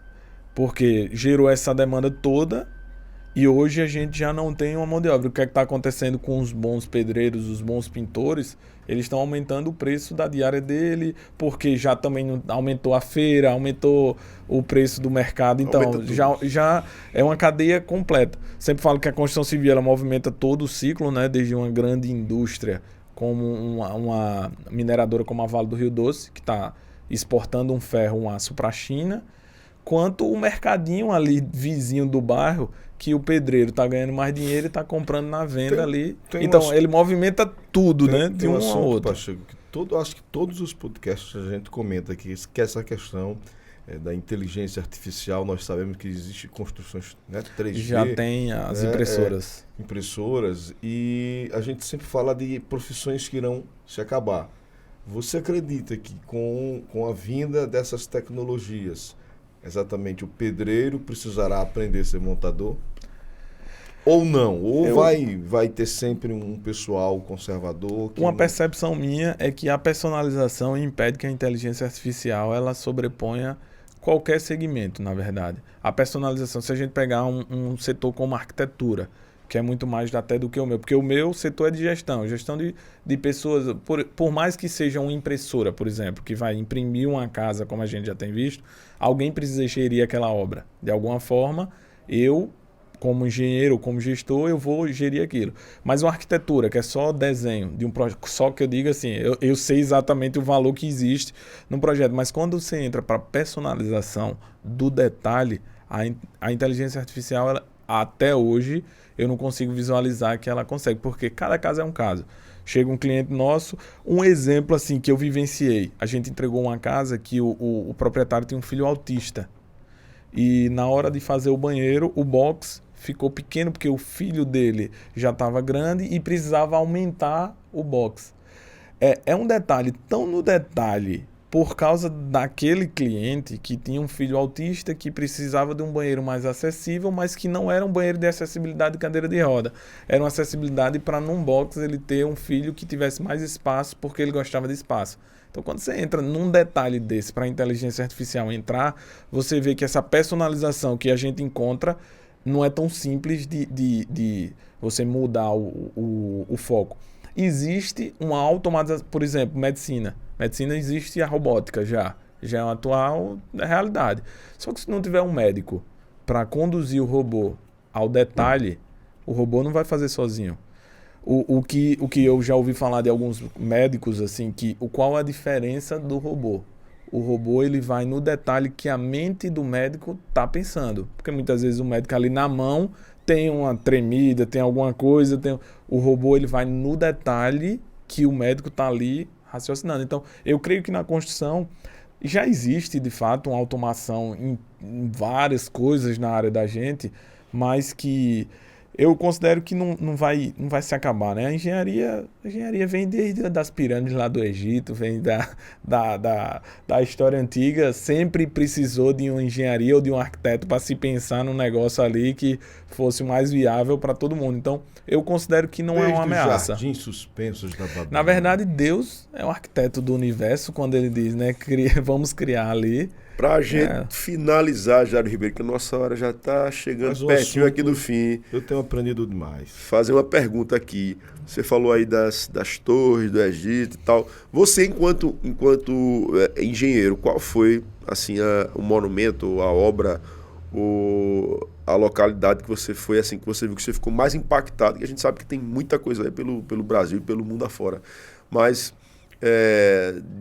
Porque gerou essa demanda toda e hoje a gente já não tem uma mão de obra. O que é que está acontecendo com os bons pedreiros, os bons pintores? Eles estão aumentando o preço da diária dele, porque já também aumentou a feira, aumentou o preço do mercado. Então, já é uma cadeia completa. Sempre falo que a construção civil ela movimenta todo o ciclo, né? Desde uma grande indústria, como uma mineradora como a Vale do Rio Doce, que está exportando um ferro, um aço para a China, quanto o mercadinho ali vizinho do bairro, que o pedreiro está ganhando mais dinheiro e está comprando na venda ali. Então, ele movimenta tudo, né? De um ao outro. Pacheco, acho que todos os podcasts a gente comenta aqui, que essa questão da inteligência artificial, nós sabemos que existem construções, né, 3D. Já tem as impressoras. Impressoras, e a gente sempre fala de profissões que irão se acabar. Você acredita que com a vinda dessas tecnologias, exatamente o pedreiro precisará aprender a ser montador? Ou não? Ou vai ter sempre um pessoal conservador? Uma percepção minha é que a personalização impede que a inteligência artificial ela sobreponha qualquer segmento, na verdade. A personalização, se a gente pegar um setor como a arquitetura, que é muito mais até do que o meu, porque o meu setor é de gestão de pessoas, por mais que seja uma impressora, por exemplo, que vai imprimir uma casa, como a gente já tem visto, alguém precisa gerir aquela obra. De alguma forma, eu, como engenheiro, como gestor, eu vou gerir aquilo. Mas uma arquitetura, que é só desenho de um projeto, só que eu digo assim, eu sei exatamente o valor que existe no projeto, mas quando você entra para personalização do detalhe, a inteligência artificial, ela, até hoje, eu não consigo visualizar que ela consegue, porque cada caso é um caso. Chega um cliente nosso, um exemplo assim que eu vivenciei, a gente entregou uma casa que o proprietário tem um filho autista, e na hora de fazer o banheiro, o box ficou pequeno porque o filho dele já estava grande e precisava aumentar o box. É um detalhe tão no detalhe por causa daquele cliente que tinha um filho autista que precisava de um banheiro mais acessível, mas que não era um banheiro de acessibilidade de cadeira de roda. Era uma acessibilidade para num box ele ter um filho que tivesse mais espaço porque ele gostava de espaço. Então, quando você entra num detalhe desse para a inteligência artificial entrar, você vê que essa personalização que a gente encontra não é tão simples de você mudar o foco. Existe uma automatização, por exemplo, medicina. Medicina existe a robótica já é uma atual realidade. Só que se não tiver um médico para conduzir o robô ao detalhe, o robô não vai fazer sozinho. O que eu já ouvi falar de alguns médicos, assim, qual é a diferença do robô? O robô ele vai no detalhe que a mente do médico está pensando. Porque muitas vezes o médico ali na mão tem uma tremida, tem alguma coisa. O robô ele vai no detalhe que o médico está ali raciocinando. Então, eu creio que na construção já existe, de fato, uma automação em várias coisas na área da gente, mas que eu considero que não vai se acabar, né? A engenharia vem desde das pirâmides lá do Egito, vem da história antiga, sempre precisou de uma engenharia ou de um arquiteto para se pensar num negócio ali que fosse mais viável para todo mundo. Então, eu considero que não é uma ameaça. Os jardins suspensos da Babilônia. Na verdade, Deus é o arquiteto do universo quando ele diz, né? Vamos criar ali. Pra gente finalizar, Jairo Ribeiro, que a nossa hora já tá chegando pertinho aqui do fim. Eu tenho aprendido demais. Fazer uma pergunta aqui. Você falou aí das torres do Egito e tal. Você, enquanto engenheiro, qual foi assim, o monumento, a obra, a localidade que você foi, assim, que você viu que você ficou mais impactado? Que a gente sabe que tem muita coisa aí pelo Brasil e pelo mundo afora. Mas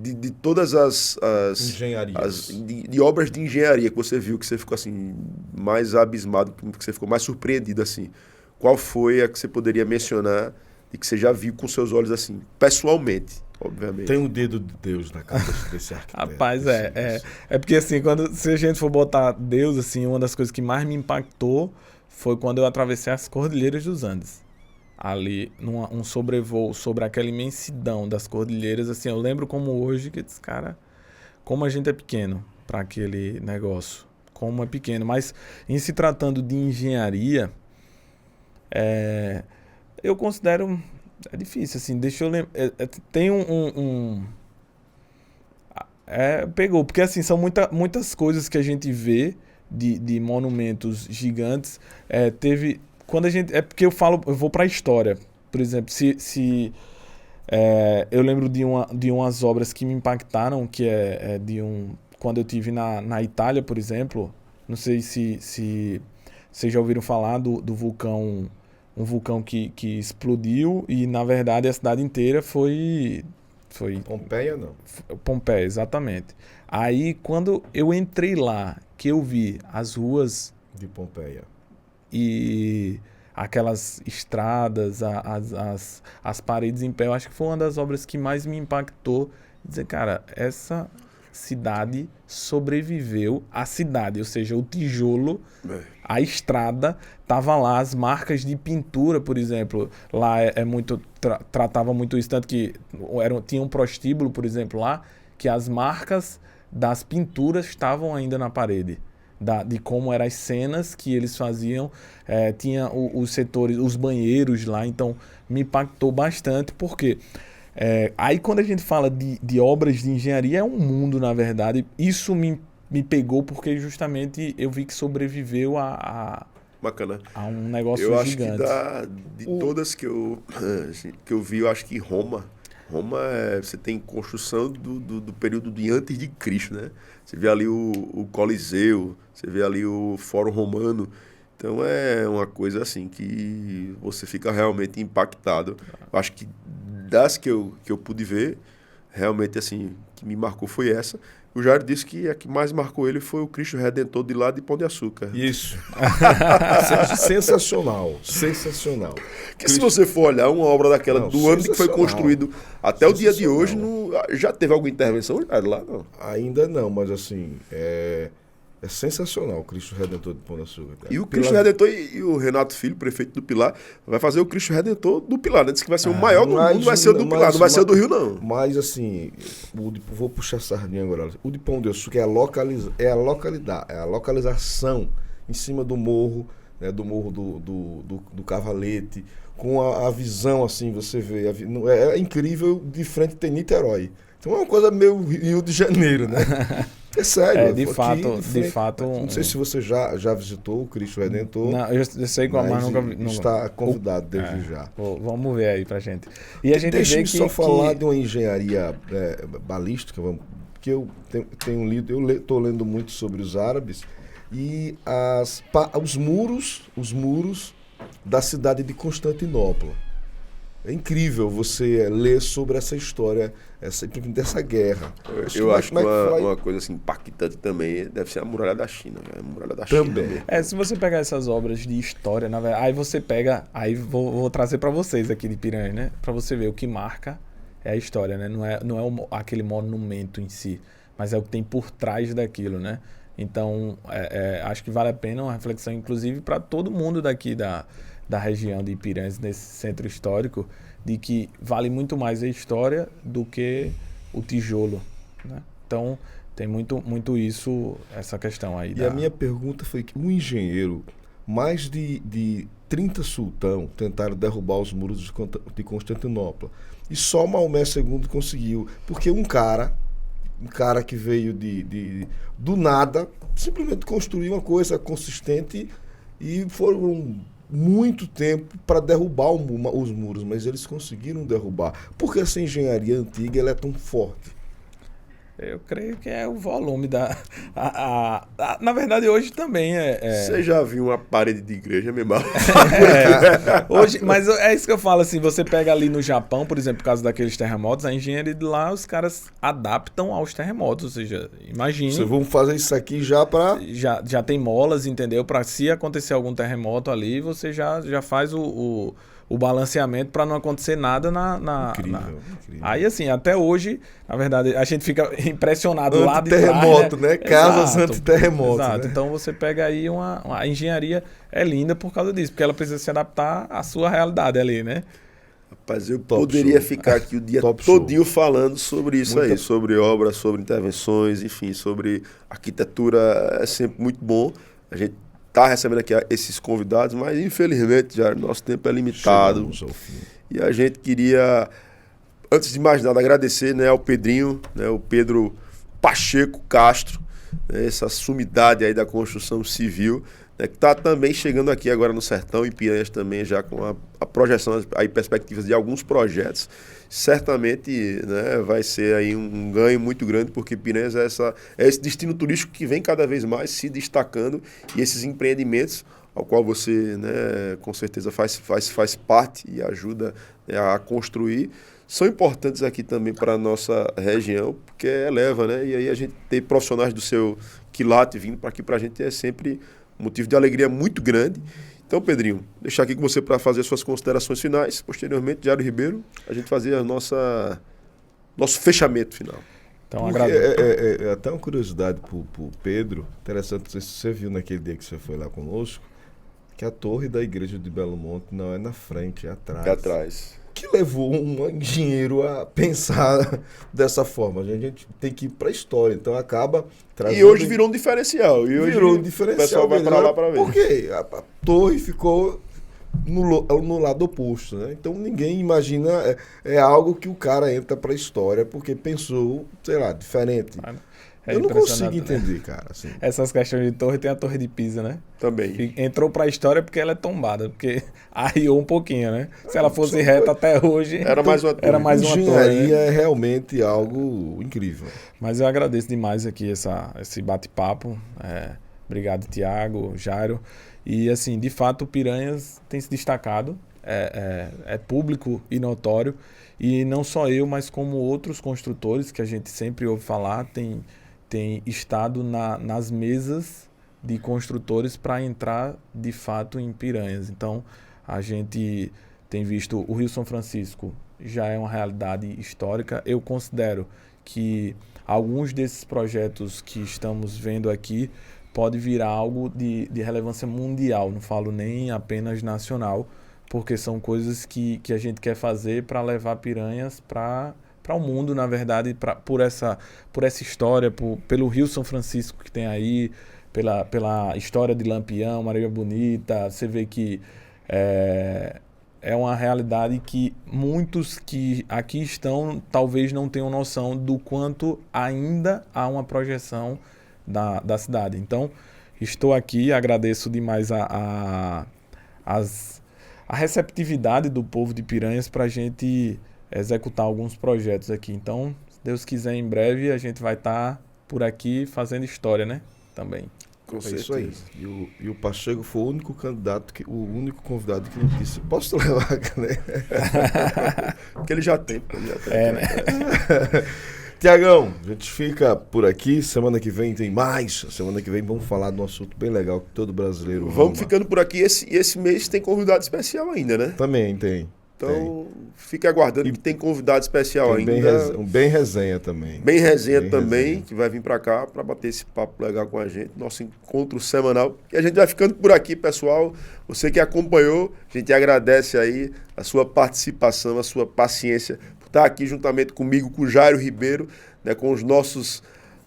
de todas as engenharias, de obras de engenharia que você viu, que você ficou assim mais abismado, que você ficou mais surpreendido assim, qual foi a que você poderia mencionar e que você já viu com seus olhos assim, pessoalmente, obviamente? Tem um dedo de Deus na cabeça desse arquiteto. Rapaz, é porque assim, se a gente for botar Deus, assim, uma das coisas que mais me impactou foi quando eu atravessei as Cordilheiras dos Andes. Ali, um sobrevoo sobre aquela imensidão das cordilheiras, assim, eu lembro como hoje que esse cara, como a gente é pequeno para aquele negócio, como é pequeno, mas em se tratando de engenharia, eu considero, é difícil, assim, deixa eu lembrar, tem pegou, porque assim, são muitas coisas que a gente vê de monumentos gigantes, quando a gente, porque eu vou para a história, por exemplo, eu lembro de umas obras que me impactaram, que quando eu tive na Itália, por exemplo, não sei se vocês já ouviram falar do vulcão, um vulcão que explodiu e na verdade a cidade inteira foi Pompeia, não? Pompeia, exatamente. Aí quando eu entrei lá, que eu vi as ruas de Pompeia e aquelas estradas, as paredes em pé, eu acho que foi uma das obras que mais me impactou. Dizer, cara, cidade sobreviveu, a cidade, ou seja, o tijolo, a estrada, tava lá, as marcas de pintura, por exemplo, lá tratava muito isso, tanto que tinha um prostíbulo, por exemplo, lá, que as marcas das pinturas estavam ainda na parede. De como eram as cenas que eles faziam, tinha os setores, os banheiros lá, então me impactou bastante, porque aí quando a gente fala de obras de engenharia, é um mundo, na verdade. Isso me pegou porque justamente eu vi que sobreviveu Bacana. a um negócio gigante. Eu acho que de todas que eu vi, eu acho que Roma, você tem construção do período de antes de Cristo, né? Você vê ali o Coliseu, você vê ali o Fórum Romano. Então é uma coisa assim que você fica realmente impactado. Eu acho que das que eu pude ver, realmente assim, que me marcou foi essa. O Jairo disse que a que mais marcou ele foi o Cristo Redentor de lá de Pão de Açúcar. Isso. Sensacional. Sensacional. Que se você for olhar uma obra daquela do ano que foi construído até o dia de hoje, já teve alguma intervenção lá? Não. Ainda não, mas assim, é sensacional o Cristo Redentor de Pão de Açúcar. Cara. E o Cristo Redentor e o Renato Filho, prefeito do Pilar, vai fazer o Cristo Redentor do Pilar, né? Diz que vai ser o maior do mundo, vai ser o do Pilar, não vai ser o do Rio, não. Mas assim, vou puxar a sardinha agora. O de Pão de Açúcar é a localização em cima do morro, né, do morro do Cavalete, com a visão assim, você vê. É incrível, de frente tem Niterói. Então é uma coisa meio Rio de Janeiro, né? É sério. De fato. Não sei se você já visitou o Cristo Redentor. Não, eu sei qual, mas nunca vi. Está convidado desde já. Vamos ver aí pra gente. E a gente Deixa-me só falar de uma engenharia balística, que eu tenho lido, eu estou lendo muito sobre os árabes, e os muros da cidade de Constantinopla. É incrível você ler sobre essa história, dessa guerra. Eu acho que uma coisa assim, impactante também deve ser a Muralha da China. A Muralha da China também. Se você pegar essas obras de história, aí você pega... Aí vou trazer para vocês aqui de Piranha, né? Para você ver o que marca é a história, né? Não é aquele monumento em si, mas é o que tem por trás daquilo, né? Então, acho que vale a pena uma reflexão, inclusive, para todo mundo daqui da região de Ipiranhas, nesse centro histórico, de que vale muito mais a história do que o tijolo, né? Então, tem muito isso, essa questão aí. E a minha pergunta foi que um engenheiro, mais de 30 sultão tentaram derrubar os muros de Constantinopla, e só Maomé II conseguiu, porque um cara que veio do nada, simplesmente construiu uma coisa consistente, e foram muito tempo para derrubar os muros, mas eles conseguiram derrubar. Porque essa engenharia antiga ela é tão forte? Eu creio que é o volume na verdade, hoje também Você já viu uma parede de igreja, meu irmão? Hoje, mas é isso que eu falo, assim, você pega ali no Japão, por exemplo, por causa daqueles terremotos, a engenharia de lá, os caras adaptam aos terremotos, ou seja, imagine... Vocês vão fazer isso aqui já para... Já tem molas, entendeu? Para se acontecer algum terremoto ali, você já faz o balanceamento para não acontecer nada incrível. Aí, assim, até hoje, na verdade, a gente fica impressionado lá de trás, terremoto, né? Casas anti-terremoto. Exato. Né? Então, você pega aí a engenharia é linda por causa disso, porque ela precisa se adaptar à sua realidade ali, né? Rapaz, eu poderia ficar aqui o dia todinho falando sobre isso aí, sobre obras, sobre intervenções, enfim, sobre arquitetura. É sempre muito bom. A gente está recebendo aqui esses convidados, mas infelizmente já nosso tempo é limitado. E a gente queria, antes de mais nada, agradecer, né, ao Pedrinho, né, o Pedro Pacheco Castro, né, essa sumidade aí da construção civil, né, que está também chegando aqui agora no Sertão, em Piranhas também, já com a projeção, aí perspectivas de alguns projetos. Certamente, né, vai ser aí um ganho muito grande, porque Piranhas é esse destino turístico que vem cada vez mais se destacando, e esses empreendimentos, ao qual você, né, com certeza faz parte e ajuda, né, a construir, são importantes aqui também para a nossa região, porque eleva, né? E aí a gente ter profissionais do seu quilate vindo para aqui para a gente é sempre um motivo de alegria muito grande. Então, Pedrinho, deixar aqui com você para fazer suas considerações finais. Posteriormente, Jairo Ribeiro, a gente fazer nosso fechamento final. Então, agradeço. É até uma curiosidade pro Pedro, interessante, não sei se você viu naquele dia que você foi lá conosco, que a torre da igreja de Belo Monte não é na frente, é atrás. É atrás. Que levou um engenheiro a pensar dessa forma. A gente tem que ir para a história, então acaba trazendo... E hoje virou um diferencial. E hoje virou um diferencial. O pessoal vai para lá para ver. Por quê? A torre ficou no lado oposto, né? Então ninguém imagina, é algo que o cara entra para a história porque pensou, sei lá, diferente. Eu não consigo entender, cara. Assim. Essas questões de torre, tem a Torre de Pisa, né? Também. Entrou pra história porque ela é tombada, porque arriou um pouquinho, né? Se ela fosse reta até hoje... Era mais uma torre. Era mais uma torre. Engenharia é realmente algo incrível. Mas eu agradeço demais aqui esse bate-papo. Obrigado, Tiago, Jairo. E, assim, de fato, o Piranhas tem se destacado. É público e notório. E não só eu, mas como outros construtores que a gente sempre ouve falar, tem estado nas mesas de construtores para entrar de fato em Piranhas. Então, a gente tem visto o Rio São Francisco já é uma realidade histórica. Eu considero que alguns desses projetos que estamos vendo aqui pode virar algo de relevância mundial, não falo nem apenas nacional, porque são coisas que a gente quer fazer para levar Piranhas para o mundo, na verdade, por essa história, pelo Rio São Francisco que tem aí, pela história de Lampião, Maria Bonita. Você vê que é uma realidade que muitos que aqui estão talvez não tenham noção do quanto ainda há uma projeção da cidade. Então, estou aqui, agradeço demais a receptividade do povo de Piranhas para a gente executar alguns projetos aqui. Então, se Deus quiser, em breve a gente vai estar por aqui fazendo história, né? Também. Com certeza. Isso aí. E o Pacheco foi o único convidado que não disse, posso levar a caneca? Porque ele já tem. Né? Tiagão, a gente fica por aqui. Semana que vem tem mais. Semana que vem vamos falar de um assunto bem legal que todo brasileiro Vamos ficando por aqui. Esse mês tem convidado especial ainda, né? Também tem. Então, fique aguardando que tem convidado especial ainda. Bem resenha também. Bem resenha também, que vai vir para cá para bater esse papo legal com a gente. Nosso encontro semanal. E a gente vai ficando por aqui, pessoal. Você que acompanhou, a gente agradece aí a sua participação, a sua paciência por estar aqui juntamente comigo, com o Jairo Ribeiro, né, com os nossos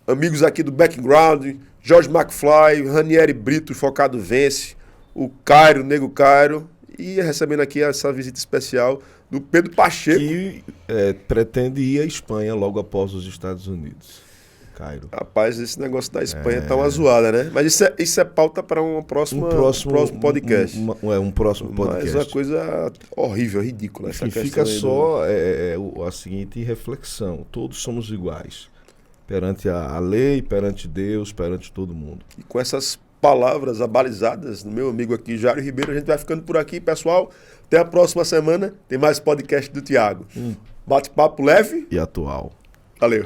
amigos aqui do Background, Jorge McFly, Ranieri Brito, Focado Vence, o Cairo, o Nego Cairo. E recebendo aqui essa visita especial do Pedro Pacheco. Que pretende ir à Espanha logo após os Estados Unidos. Cairo. Rapaz, esse negócio da Espanha tá uma zoada, né? Mas isso é pauta para um próximo podcast. Um próximo podcast. Mas é uma coisa horrível, ridícula. Enfim, fica só a seguinte reflexão. Todos somos iguais. Perante a lei, perante Deus, perante todo mundo. E com essas palavras abalizadas do meu amigo aqui, Jairo Ribeiro, a gente vai ficando por aqui, pessoal. Até a próxima semana. Tem mais podcast do Tiago. Bate-papo leve e atual. Valeu.